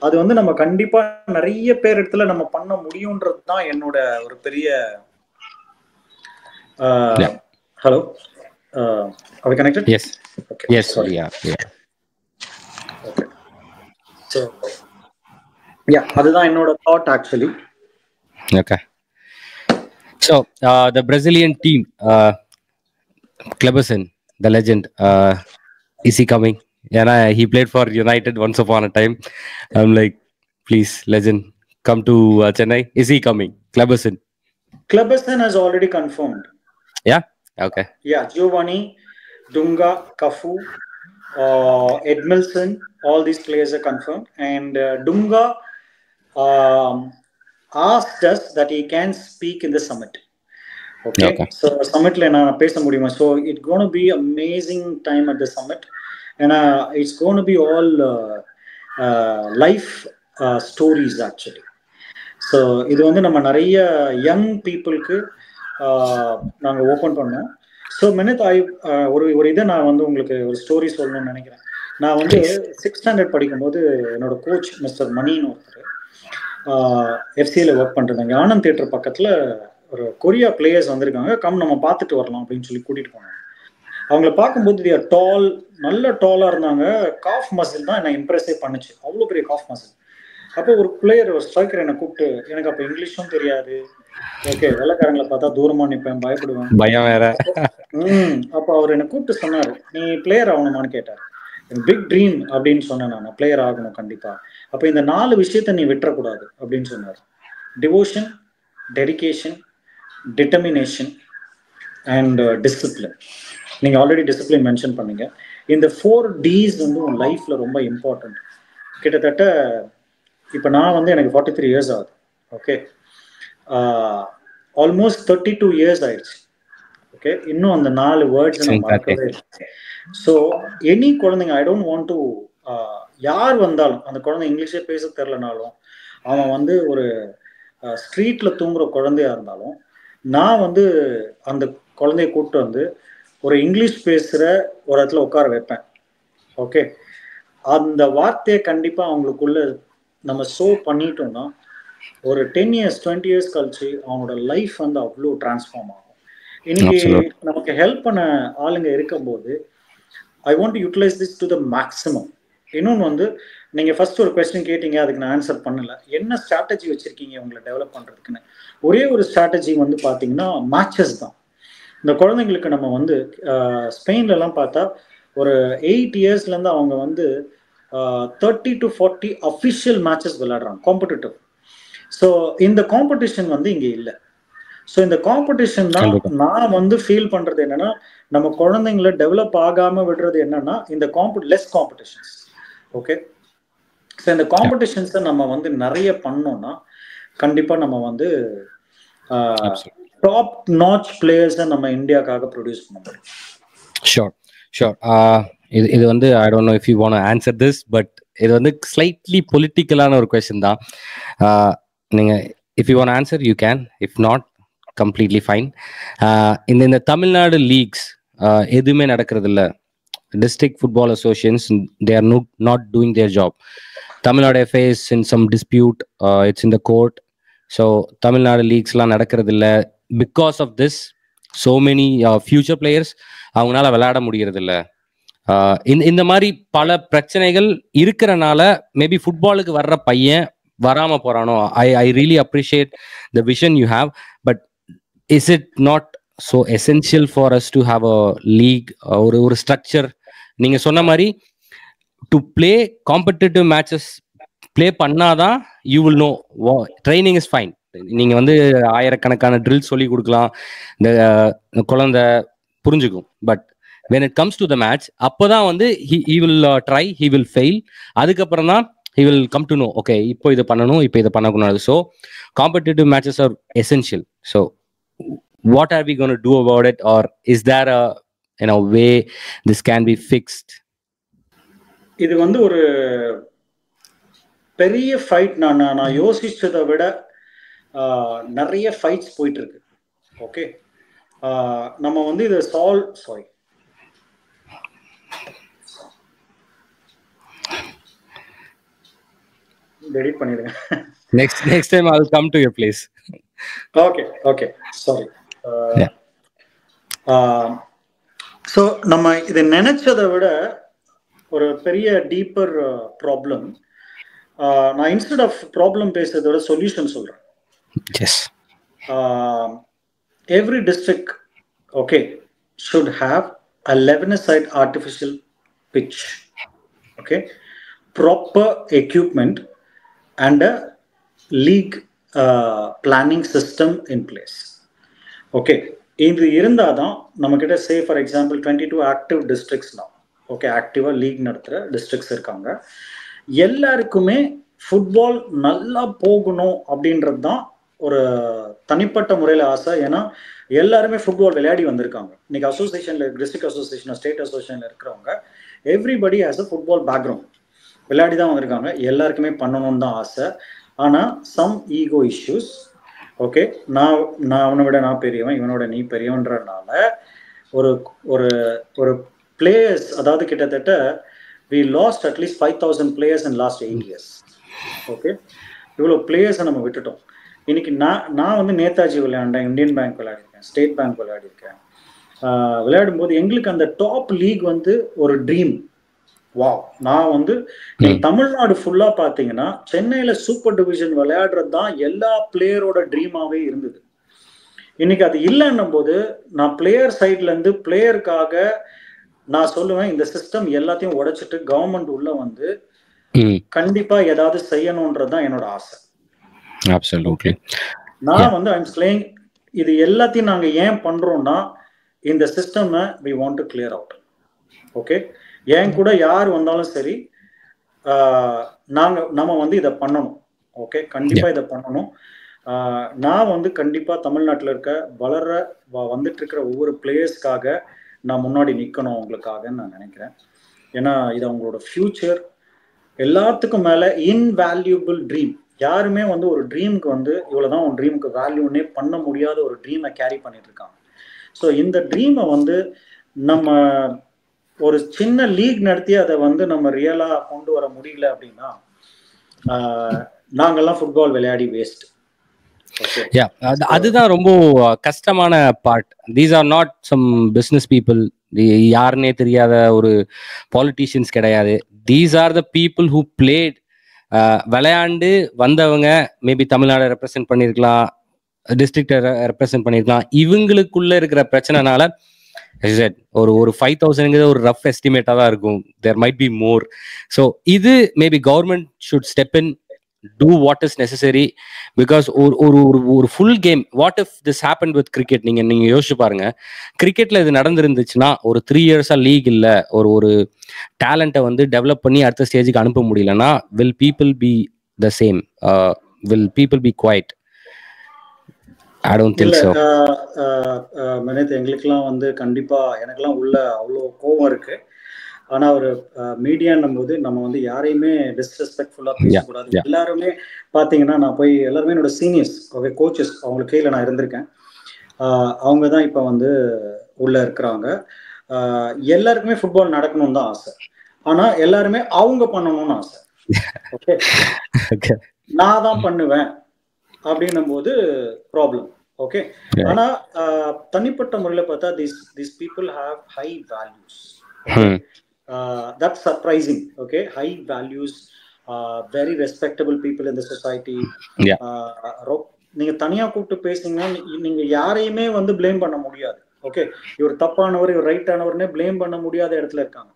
அது வந்து நம்ம கண்டிப்பா நிறைய பேர் இடத்துல நம்ம பண்ண முடியும்ன்றது தான் என்னோட ஒரு பெரிய hello, are we connected? Yes. Okay. Yes. Sorry. Yeah. Okay. So அதுதான் என்னோட thought actually. Okay. So the Brazilian team, Kleberson, the legend, is he coming? Yeah, he played for United once upon a time. I'm like, please, legend, come to Chennai. Is he coming? Kleberson has already confirmed. Yeah. Okay. Yeah, Giovanni, Dunga, Cafu, Edmilson, all these players are confirmed. And Dunga asked us that he can speak in the summit. Okay. So summit la na pesa mudiyuma. So it's going to be amazing time at the summit, and it's going to be all life stories actually. So இது வந்து நம்ம நிறைய young பீப்புளுக்கு நாங்கள் open பண்ணோம். So மெனத் ஒரு இதை நான் வந்து உங்களுக்கு ஒரு ஸ்டோரி சொல்லணும்னு நினைக்கிறேன். நான் வந்து 6th ஸ்டாண்டர்ட் படிக்கும்போது என்னோட கோச் மிஸ்டர் மணின்னு ஒருத்தர் எஃப்சியில் ஒர்க் பண்ணுறாங்க. ஆனந்த் தியேட்டர் பக்கத்தில் ஒரு கொரியா பிளேயர்ஸ் வந்திருக்காங்க, நம்ம பார்த்துட்டு வரலாம் அப்படின்னு சொல்லி கூட்டிகிட்டு போனாங்க. அவங்கள பார்க்கும்போது they are tall, நல்ல டாலாக இருந்தாங்க. காஃப் மசில் தான் என்னை இம்ப்ரெஸ்ஸே பண்ணுச்சு, அவ்வளோ பெரிய காஃப் மசில். அப்போ ஒரு பிளேயர், ஒரு ஸ்ட்ரைக்கர் என்னை கூப்பிட்டு, எனக்கு அப்போ இங்கிலீஷும் தெரியாது, ஓகே, வெள்ளைக்காரங்களை பார்த்தா தூரமா நிற்பேன், பயப்படுவேன், பயம் வேற. அப்போ அவர் என்னை கூப்பிட்டு சொன்னார், நீ பிளேயர் ஆகணுமான்னு கேட்டார். பிக் ட்ரீம் அப்படின்னு சொன்னேன், நான் பிளேயர் ஆகணும் கண்டிப்பா. அப்போ இந்த 4 விஷயத்த நீ விட்டுறக்கூடாது அப்படின்னு சொன்னார். Devotion, dedication, determination and discipline. நீங்கள் ஆல்ரெடி டிசிப்ளின் மென்ஷன் பண்ணீங்க. இந்த 4 Ds வந்து உன் லைஃப்ல ரொம்ப இம்பார்ட்டன்ட். கிட்டத்தட்ட இப்போ நான் வந்து எனக்கு 43 years ஆகுது. ஓகே, ஆல்மோஸ்ட் 32 years ஆயிடுச்சு. ஓகே, இன்னும் அந்த 4 வேர்ட்ஸ் நான் மறக்கவே இல்லை. ஸோ எனி குழந்தைங்க, ஐ டோன்ட் வாண்ட் டு, யார் வந்தாலும் அந்த குழந்தை இங்கிலீஷே பேச தெரிலனாலும், அவன் வந்து ஒரு ஸ்ட்ரீட்ல தூங்குற குழந்தையா இருந்தாலும், நான் வந்து அந்த குழந்தைய கூப்பிட்டு வந்து ஒரு இங்கிலீஷ் பேசுகிற ஒரு இடத்துல உட்கார வைப்பேன். ஓகே, அந்த வார்த்தையை கண்டிப்பாக அவங்களுக்குள்ள நம்ம ஷோ பண்ணிட்டோம்னா ஒரு 10 years 20 years கழிச்சு அவனோட லைஃப் வந்து அவ்வளோ டிரான்ஸ்ஃபார்ம் ஆகும். இன்னைக்கு நமக்கு ஹெல்ப் பண்ண ஆளுங்க இருக்கும்போது I want to utilise this to the maximum. இன்னொன்று வந்து நீங்கள் ஃபர்ஸ்ட் ஒரு கொஸ்டின் கேட்டீங்க, அதுக்கு நான் ஆன்சர் பண்ணல. என்ன ஸ்ட்ராட்டஜி வச்சுருக்கீங்க உங்களை டெவலப் பண்ணுறதுக்குன்னு? ஒரே ஒரு ஸ்ட்ராட்டஜி வந்து பார்த்தீங்கன்னா மேட்சஸ் தான். இந்த குழந்தைங்களுக்கு நம்ம வந்து ஸ்பெயின்லலாம் பார்த்தா ஒரு 8 yearsலேருந்து அவங்க வந்து 30 to 40 அஃபிஷியல் மேட்சஸ் விளையாடுறாங்க, காம்படிட்டிவ். ஸோ இந்த காம்படிஷன் வந்து இங்கே இல்லை. ஸோ இந்த காம்படிஷன் தான் நான் வந்து ஃபீல் பண்ணுறது என்னன்னா, நம்ம குழந்தைங்களை டெவலப் ஆகாமல் விடுறது என்னன்னா இந்த லெஸ் காம்படிஷன்ஸ். ஓகே, ஸோ இந்த காம்படிஷன்ஸை நம்ம வந்து நிறைய பண்ணோம்னா கண்டிப்பாக நம்ம வந்து டாப் நாட்ச் பிளேயர்ஸை நம்ம இந்தியாவுக்காக ப்ரொடியூஸ் பண்ண முடியும். Sure sure. இது வந்து I don't know if you want to answer this, but இது வந்து ஸ்லைட்லி பொலிட்டிக்கலான ஒரு கொஸ்டின் தான். நீங்கள் if you want answer you can, if not completely fine. இந்த தமிழ்நாடு லீக்ஸ் எதுவுமே நடக்கிறது இல்லை. District football associations they are not doing their job. Tamil Nadu FA is in some dispute, it's in the court. So Tamil Nadu லீக்ஸ்லாம் நடக்கிறது இல்லை. Because of this so many future players அவங்களால விளையாட முடியறது இல்லை. இந்த மாதிரி பல பிரச்சனைகள் இருக்கிறனால மேபி ஃபுட்பாலுக்கு வர்ற பையன் வராம போறானோ. I really appreciate the vision you have, but is it not so essential for us to have a league, ஒரு ஸ்ட்ரக்சர்? நீங்க சொன்ன மாதிரி to play competitive matches play பண்ணாதான் you will know. Training is fine, நீங்க வந்து ஆயிரக்கணக்கான drill சொல்லி கொடுக்கலாம், இந்த குழந்தை புரிஞ்சுக்கும். But when it comes to the match, அப்போதான் வந்து he will try, he will fail, அதுக்கப்புறம் தான் he will come to know, okay இப்போ இது பண்ணணும், இப்போ இது பண்ணக்கூடாது. So competitive matches are essential. So what are we going to do about it, or is there a way this can be fixed? இது வந்து ஒரு பெரிய ஃபைட். நான் யோசிச்சதை விட நிறைய ஃபைட்ஸ் போயிட்டு இருக்கு. ஓகே, நம்ம வந்து இதை எடிட் பண்ணிடுங்க. next time I'll come to your place. okay sorry. So நம்ம இதை நினைச்சதை விட ஒரு பெரிய டீப்பர் ப்ராப்ளம். நான் இன்ஸ்டெட் ஆஃப் ப்ராப்ளம் பேசுறதை விட சொல்யூஷன் சொல்றேன். Every district, okay, should have a 11-a-side artificial pitch, okay, proper equipment and a league planning system in place. Okay, இது இருந்தாதான் நம்ம கிட்ட say for example 22 active districts now, okay, Activa league நடத்துற districts இருக்காங்க. எல்லாருக்குமே football நல்லா போகணும் அப்படின்றது தான் ஒரு தனிப்பட்ட முறையில் ஆசை. ஏன்னா எல்லாருமே ஃபுட்பால் விளையாடி வந்திருக்காங்க. இன்னைக்கு அசோசியேஷன்ல, டிஸ்ட்ரிக்ட் அசோசியேஷன், ஸ்டேட் அசோசியேஷன்ல இருக்கிறவங்க everybody has a football background, விளையாடி தான் வந்திருக்காங்க. எல்லாருக்குமே பண்ணணும்னு தான் ஆசை. ஆனால் சம் ஈகோ இஷ்யூஸ், ஓகே, நான் அவனை விட நான் பெரியவன், இவனோட நீ பெரியவன்றனால ஒரு ஒரு ஒரு பிளேயர்ஸ், அதாவது கிட்டத்தட்ட we lost at least 5,000 players in last 8 years. Okay, இவ்வளோ பிளேயர்ஸை நம்ம விட்டுட்டோம். இன்னைக்கு நான் வந்து நேதாஜி விளையாண்டேன், இந்தியன் பேங்க் விளையாடிருக்கேன், ஸ்டேட் பேங்க் விளையாடிருக்கேன். விளையாடும்போது எங்களுக்கு அந்த டாப் லீக் வந்து ஒரு ட்ரீம். வாவ், நான் வந்து தமிழ்நாடு ஃபுல்லா பாத்தீங்கன்னா சென்னையில சூப்பர் டிவிஷன் விளையாடுறது தான் எல்லா பிளேயரோட ட்ரீமாவே இருந்தது. இன்னைக்கு அது இல்லைன்னும் போது நான் பிளேயர் சைட்ல இருந்து பிளேயருக்காக நான் சொல்லுவேன், இந்த சிஸ்டம் எல்லாத்தையும் உடைச்சிட்டு கவர்மெண்ட் உள்ள வந்து கண்டிப்பா ஏதாவது செய்யணும்ன்றதுதான் என்னோட ஆசை. நான் வந்து ஐம் ஸ்லேயிங், இது எல்லாத்தையும் நாங்க ஏன் பண்றோம்னா இந்த system we want to clear out. Okay, ஏன் கூட யார் வந்தாலும் சரி, நம்ம வந்து இதை பண்ணணும். ஓகே, கண்டிப்பா இதை பண்ணணும். நான் வந்து கண்டிப்பா தமிழ்நாட்டில் இருக்க வந்துட்டு இருக்கிற ஒவ்வொரு பிளேயர்ஸ்க்காக நான் முன்னாடி நிற்கணும் அவங்களுக்காகன்னு நான் நினைக்கிறேன். ஏன்னா இது அவங்களோட ஃபியூச்சர். எல்லாத்துக்கும் மேல இன்வேல்யூபிள் ட்ரீம். யாருமே வந்து ஒரு ட்ரீமுக்கு வந்து இவ்வளவுதான் உன் ட்ரீமுக்கு வேல்யூன்னே பண்ண முடியாத ஒரு ட்ரீமை கேரி பண்ணிட்டு இருக்காங்க. ஸோ இந்த ட்ரீமை வந்து நம்ம ஒரு சின்ன லீக் நடத்தி அதை வந்து நம்ம ரியலா கொண்டு வர முடியல அப்படின்னா நாங்கெல்லாம் ஃபுட்பால் விளையாடி வேஸ்ட். அதுதான் ரொம்ப கஷ்டமான part. These are not some business people, யாருன்னே தெரியாத ஒரு பாலிட்டிஷியன்ஸ் கிடையாது. These are the people who played, விளையாண்டு வந்தவங்க. மேபி தமிழ்நாடு ரெப்ரசென்ட் பண்ணியிருக்கலாம், டிஸ்ட்ரிக்டை ரெப்ரசென்ட் பண்ணியிருக்கலாம். இவங்களுக்குள்ள இருக்கிற பிரச்சனைனால ஒரு 5,000 ஒரு ரஃப் எஸ்டிமேட்டா தான் இருக்கும். There might be more. So இது maybe government should step in, do what is necessary, because ஒரு full game, what if this happened with cricket? நீங்க யோசிச்சு பாருங்க, கிரிக்கெட்ல இது நடந்துருந்துச்சுன்னா ஒரு 3 years லீக் இல்ல, ஒரு டேலண்ட்டை வந்து டெவலப் பண்ணி அடுத்த ஸ்டேஜுக்கு அனுப்ப முடியலன்னா will people be the same? Will people be quiet? I don't think so. மனித எங்களுக்கெல்லாம் வந்து கண்டிப்பா எனக்கெல்லாம் உள்ள அவ்வளோ கோபம் இருக்கு. ஆனா ஒரு மீடியான்னும் போது நம்ம வந்து யாரையுமே டிஸ்ரெஸ்பெக்ட்ஃபுல்லா பேசக்கூடாது. எல்லாருமே பாத்தீங்கன்னா நான் போய் எல்லாருமே என்னோட சீனியர்ஸ், ஓகே, கோச்சஸ், அவங்களுக்கு கீழே நான் இருந்திருக்கேன். அவங்க தான் இப்போ வந்து உள்ள இருக்கிறாங்க. எல்லாருக்குமே ஃபுட்பால் நடக்கணும்னு தான் ஆசை. ஆனா எல்லாருமே அவங்க பண்ணணும்னு ஆசை. ஓகே, நான் தான் பண்ணுவேன் அப்படின்னும் போது ப்ராப்ளம். ஓகே, ஆனா தனிப்பட்ட முறையில பார்த்தா these people have high values. That's surprising. Okay, high values, very respectable people in the society. Yeah. நீங்க தனியா கூப்பிட்டு பேசிங்கன்னா நீங்க யாரையுமே வந்து பிளேம் பண்ண முடியாது. ஓகே, இவர் தப்பானவர் இவர் ரைட் ஆனவர்னே பிளேம் பண்ண முடியாத இடத்துல இருக்காங்க.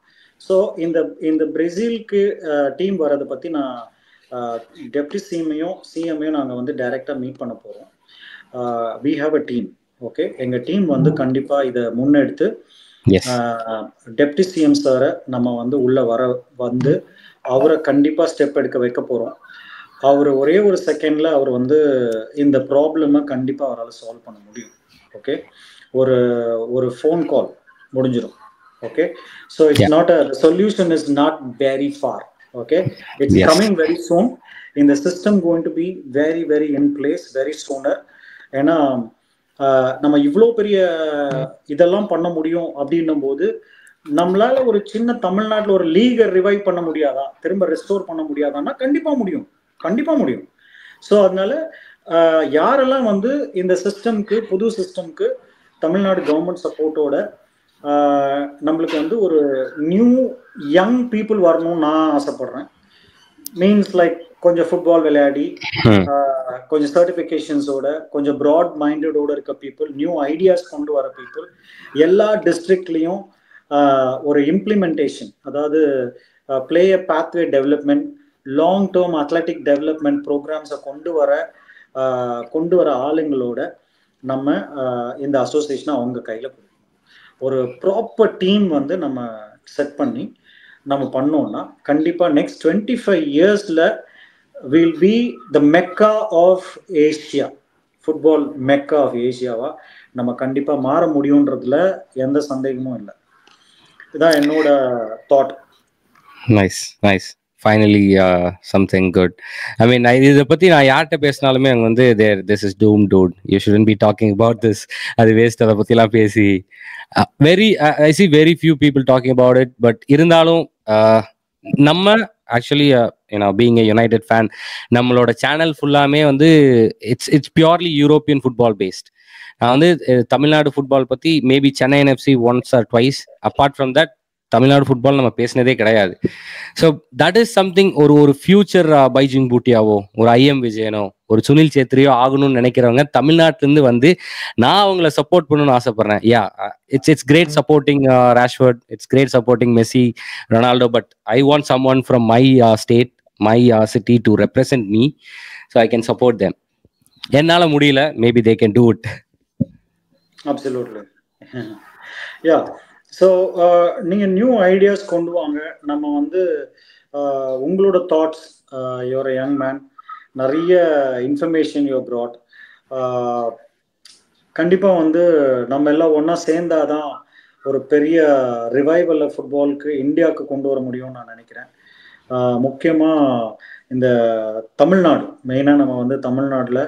ஸோ இந்த பிரேசிலுக்கு டீம் வர்றதை பத்தி நான் டெப்டி சிஎம்மையும் நாங்கள் வந்து டைரக்டா மீட் பண்ண போறோம். We have a team. Okay, எங்க டீம் வந்து கண்டிப்பா இதை முன்னெடுத்து டெப்டி சிஎம் சாரை நம்ம வந்து உள்ள வந்து அவரை கண்டிப்பா ஸ்டெப் எடுக்க வைக்க போறோம். அவர் ஒரே ஒரு செகண்ட்ல அவர் வந்து இந்த ப்ராப்ளமை கண்டிப்பா அவரால் சால்வ் பண்ண முடியும். ஓகே, ஒரு ஃபோன் கால் முடிஞ்சிடும். Okay, so it's not the solution is not very far. Okay, it's coming very soon. In the system going to be very very in place very sooner. ஏன்னா நம்ம இவ்வளோ பெரிய இதெல்லாம் பண்ண முடியும் அப்படின்னும் போது நம்மளால ஒரு சின்ன தமிழ்நாட்டில் ஒரு லீகை ரிவைவ் பண்ண முடியாதா, திரும்ப ரெஸ்டோர் பண்ண முடியாதான்னா கண்டிப்பா முடியும், கண்டிப்பா முடியும். ஸோ அதனால யாரெல்லாம் வந்து இந்த சிஸ்டம்க்கு புது சிஸ்டம்க்கு தமிழ்நாடு கவர்மெண்ட் சப்போர்ட்டோட நம்மளுக்கு வந்து ஒரு நியூ யங் பீப்புள் வரணும்னு நான் ஆசைப்படுறேன். மீன்ஸ் லைக் கொஞ்சம் ஃபுட்பால் விளையாடி கொஞ்சம் சர்டிஃபிகேஷன்ஸோட கொஞ்சம் ப்ராட் மைண்டடோட இருக்க பீப்புள், நியூ ஐடியாஸ் கொண்டு வர பீப்புள், எல்லா டிஸ்ட்ரிக்ட்லேயும் ஒரு இம்ப்ளிமெண்டேஷன், அதாவது player pathway development, long term athletic development ப்ரோக்ராம்ஸை கொண்டு வர ஆளுங்களோட நம்ம இந்த அசோசியேஷனை அவங்க கையில் கொடுக்கணும். ஒரு ப்ராப்பர் டீம் வந்து நம்ம செட் பண்ணி நம்ம பண்ணோம்னா கண்டிப்பா நெக்ஸ்ட் 25 இயர்ஸ்ல will be the Mecca of Asia, football Mecca of ஏஷியாவா நம்ம கண்டிப்பா மாற முடியும்ன்றதுல எந்த சந்தேகமும் இல்லை. இதுதான் என்னோட thought. Nice nice. Finally something good. I mean இதை பற்றி நான் யார்கிட்ட பேசினாலுமே அங்கே வந்து this is doom dude, you shouldn't be talking about this, அது வேஸ்ட், அதை பற்றிலாம் பேசி I see very few people talking about it. But இருந்தாலும் நம்ம actually being a United fan, நம்மளோட சேனல் ஃபுல்லாமே வந்து it's purely European football based. நான் வந்து தமிழ்நாடு ஃபுட்பால் பற்றி maybe Chennai NFC once or twice, apart from that Tamil Nadu football நம்ம பேசினதே கிடையாது. So that is something. ஒரு ஃபியூச்சர் பைஜிங் பூட்டியாவோ ஒரு ஐஎம் விஜயனோ ஒரு சுனில் சேத்ரியோ ஆகணும்னு நினைக்கிறவங்க தமிழ்நாட்டிலேருந்து வந்து நான் அவங்கள சப்போர்ட் பண்ணணும்னு ஆசைப்படுறேன். Yeah, it's great supporting Rashford, it's great supporting Messi, Ronaldo, but I want someone from my state, my city to represent me, so I can support them. என்னால் முடியல, maybe they can do it. Absolutely. Yeah, so நீங்கள் new ideas கொண்டு வாங்க. நம்ம வந்து உங்களோட thoughts, your young man, நிறைய information you brought. கண்டிப்பாக வந்து நம்ம எல்லாம் ஒன்றா சேர்ந்தாதான் ஒரு பெரிய ரிவைவல் ஃபுட்பாலுக்கு இந்தியாவுக்கு கொண்டு வர முடியும்னு நான் நினைக்கிறேன். முக்கியமாக இந்த தமிழ்நாடு, மெயினாக நம்ம வந்து தமிழ்நாட்டில்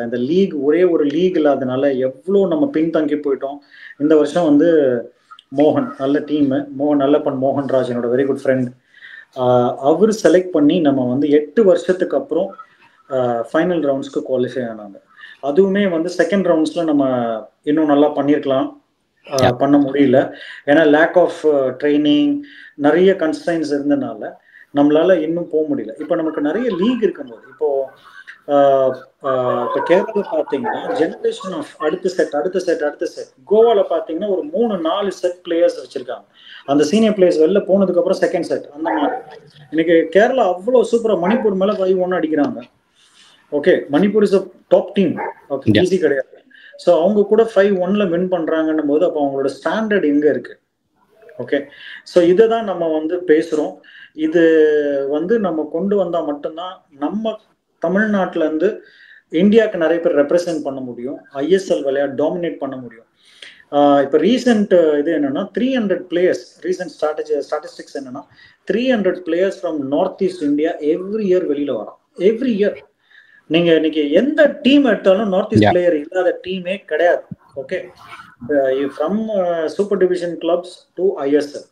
இந்த லீக், ஒரே ஒரு லீக் இல்லாதனால எவ்வளோ நம்ம பின்தங்கி போயிட்டோம். இந்த வருஷம் வந்து மோகன் நல்ல டீமு, நல்லப்பன் மோகன்ராஜ் என்னோட வெரி குட் ஃப்ரெண்ட், அவர் செலக்ட் பண்ணி நம்ம வந்து 8 வருஷத்துக்கு அப்புறம் ஃபைனல் ரவுண்ட்ஸ்க்கு குவாலிஃபை ஆனாங்க. அதுவுமே வந்து செகண்ட் ரவுண்ட்ஸில் நம்ம இன்னும் நல்லா பண்ணியிருக்கலாம், பண்ண முடியல. ஏன்னா லேக் ஆஃப் ட்ரைனிங், நிறைய கன்ஸ்ட்ரைன்ஸ் இருந்தனால நம்மளால இன்னும் போக முடியல. இப்போ நமக்கு நிறைய லீக் இருக்கும்போது, இப்போ கேரளாவில் பார்த்தீங்கன்னா ஜெனரேஷன் ஆஃப் அடுத்த செட் கோவாவில் பார்த்தீங்கன்னா ஒரு 3-4 செட் பிளேயர்ஸ் வச்சிருக்காங்க. அந்த சீனியர் பிளேயர்ஸ் வெளில போனதுக்கு அப்புறம் செகண்ட் செட், அந்த மாதிரி. இன்னைக்கு கேரளா அவ்வளோ சூப்பரா மணிப்பூர் மேல 5-1 அடிக்கிறாங்க. Okay, Manipur is a top team. Okay, easy கிடையாது. ஸோ அவங்க கூட 5-1 வின் பண்றாங்கன்னும் போது அப்போ அவங்களோட ஸ்டாண்டர்ட் எங்க இருக்கு? ஓகே, ஸோ இதை தான் நம்ம வந்து பேசுறோம். இது வந்து நம்ம கொண்டு வந்தா மட்டும்தான் நம்ம தமிழ்நாட்டில இருந்து இந்தியாவுக்கு நிறைய பேர் ரெப்ரசென்ட் பண்ண முடியும், ஐஎஸ்எல் விளையாட டாமினேட் பண்ண முடியும். இப்போ ரீசெண்ட் இது என்னன்னா 300 பிளேயர்ஸ், ரீசெண்ட் ஸ்டாட்டிஸ்டிக்ஸ் என்னன்னா 300 players from north east India every year வெளியில வரும். எவ்ரி இயர் நீங்க இன்னைக்கு எந்த டீம் எடுத்தாலும் நார்த் ஈஸ்ட் பிளேயர் இல்லாத டீமே கிடையாது. Okay, from super division clubs to ISL.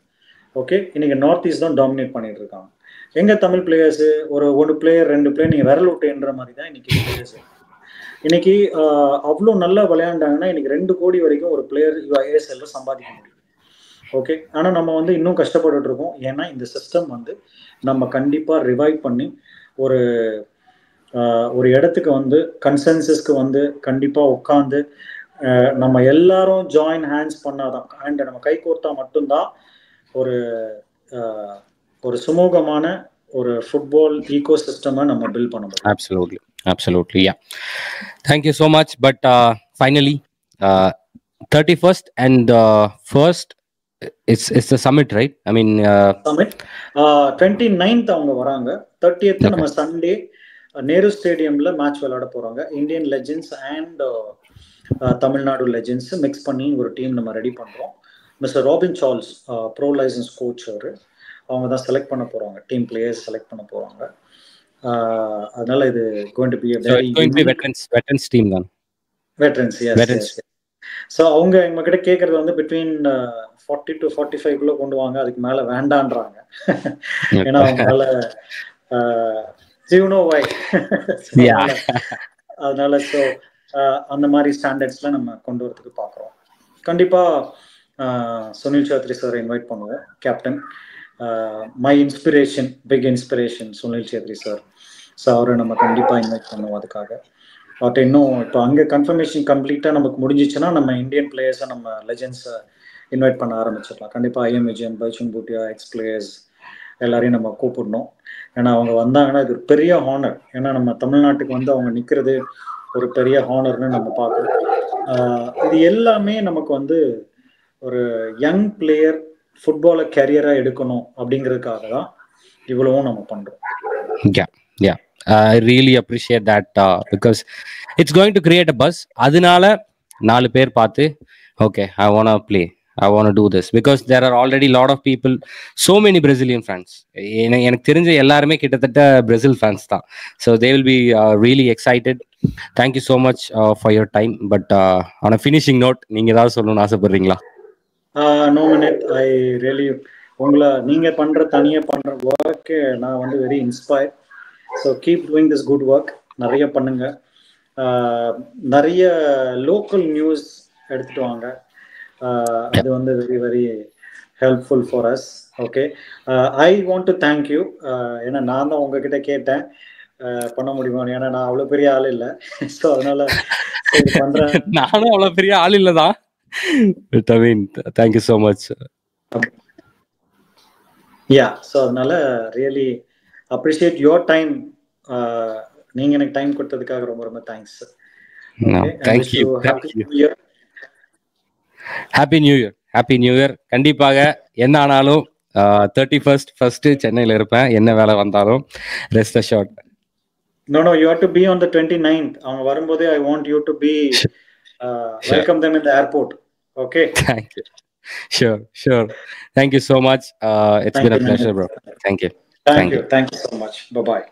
Okay, இன்னைக்கு நார்த் ஈஸ்ட் தான் டாமினேட் பண்ணிட்டு இருக்காங்க. எங்க தமிழ் பிளேயர்ஸ் ஒரு பிளேயர் 2 பிளேயர் நீங்க விரல் விட்டுன்ற மாதிரி தான் இன்னைக்கு பிளேயர்ஸ். இன்னைக்கு அவ்வளோ நல்லா விளையாண்டாங்கன்னா இன்னைக்கு 2 கோடி வரைக்கும் ஒரு பிளேயர் ஐஎஸ்எல்ல சம்பாதிக்க முடியும். ஓகே. ஆனால் நம்ம வந்து இன்னும் கஷ்டப்பட்டுட்டு இருக்கோம். ஏன்னா இந்த சிஸ்டம் வந்து நம்ம கண்டிப்பாக ரிவைவ் பண்ணி ஒரு ஒரு இடத்துக்கு வந்து கன்சென்சஸ்க்கு வந்து கண்டிப்பாக உட்காந்து நம்ம எல்லாரும் ஜாயின் ஹேண்ட்ஸ் பண்ணாதான், அண்ட் நம்ம கை கோர்த்தா மட்டும்தான் ஒரு ஒரு சுமூகமான ஒரு ஃபுட்பால் ஈகோ சிஸ்டமை நம்ம பில்ட் பண்ண முடியும். Absolutely, absolutely, yeah. Thank you so much. But finally, 31st and 1st, it's the summit, right? I mean, summit 29th அவங்க வராங்க. 30th நம்ம சண்டே நேரு ஸ்டேடியம்ல மேட்ச் விளையாட போறாங்க. Indian legends and Tamil Nadu legends mix பண்ணி ஒரு டீம் நம்ம ரெடி பண்றோம். Mister Robin Charles pro licence coach அவங்க தான் செலக்ட் பண்ண போறாங்க, டீம் பிளேயர்ஸ் செலக்ட் பண்ண போறாங்க. அதனால இது going to be a very veterans team தான். veterans, yes. ஸோ அவங்க எங்க கிட்ட கேட்கறது வந்து பிட்வீன் 40 to 45 குள்ள கொண்டு வாங்க, அதுக்கு மேல வேண்டான்றாங்க. ஏன்னா அவங்களால அதனால ஸோ அந்த மாதிரி ஸ்டாண்டர்ட்ஸ்ல நம்ம கொண்டு வரதுக்கு பார்க்குறோம். கண்டிப்பா சுனில் சேத்ரி சார் இன்வைட் பண்ணுவோம், captain. My inspiration, big inspiration Sunil Chhetri sir. So அவரை நம்ம கண்டிப்பா இன்வைட் பண்ணுவோம் அதுக்காக. பட் இன்னும் இப்போ அங்கே கன்ஃபர்மேஷன் கம்ப்ளீட்டாக நமக்கு முடிஞ்சிச்சுன்னா நம்ம இந்தியன் பிளேயர்ஸை நம்ம லெஜெண்ட்ஸை இன்வைட் பண்ண ஆரம்பிச்சிடலாம். கண்டிப்பாக ஐஎம் விஜயன், பைச்சுங் பூட்டியா, எக்ஸ் பிளேயர்ஸ் எல்லாரையும் நம்ம கூப்பிடணும். ஏன்னா அவங்க வந்தாங்கன்னா இது ஒரு பெரிய ஹானர். ஏன்னா நம்ம தமிழ்நாட்டுக்கு வந்து அவங்க நிற்கிறது ஒரு பெரிய ஹானர்னு நம்ம பார்க்கணும். இது எல்லாமே நமக்கு வந்து ஒரு யங் பிளேயர் ஃபுட்பாலை கேரியராக எடுக்கணும் அப்படிங்கிறதுக்காக தான் இவ்வளவும் நம்ம பண்ணுறோம். Yeah, I really appreciate that because it's going to create a buzz. அதனால 4 பேர் பார்த்து okay, I want to play, I want to do this, because there are already lot of people, so many Brazilian fans. எனக்கு தெரிஞ்ச எல்லாருமே கிட்டத்தட்ட Brazil fans தான். So they will be really excited. Thank you so much for your time. But on a finishing note, நீங்க ஏதாவது சொல்லணும்னு ஆசைப்படுறீங்களா? No minute, I really உங்களை நீங்க தனியா பண்ற ஒர்க்கு நான் வந்து very inspired. So keep doing this good work, நிறைய பண்ணுங்க. நிறைய லோக்கல் நியூஸ் எடுத்துட்டு வாங்க. அது வந்து very very helpful for us. Okay, I want to thank you. ஏன்னா நான் தான் உங்ககிட்ட கேட்டேன் பண்ண முடியுமா, ஏன்னா நான் அவ்வளோ பெரிய ஆள் இல்லை. ஸோ அதனால பண்றேன். நானும் அவ்வளோ பெரிய ஆள் இல்லை தான். Thank you so much. Yeah, so அதனால ரியலி appreciate your time. நீங்க எனக்கு டைம் கொடுத்ததுக்காக ரொம்ப ரொம்ப thanks. Thank you. Happy New Year. Happy New Year. கண்டிப்பாக என்ன ஆனாலும் 31st first சென்னையில இருப்பேன், என்ன வேலை வந்தாலும். Rest assured. No, you have to be on the 29th. அவங்க வரும்போதே I want you to be welcome them in the airport. Okay. Thank you. Sure. Thank you so much. It's been a pleasure, bro. Thank you. Thank you so much. Bye-bye.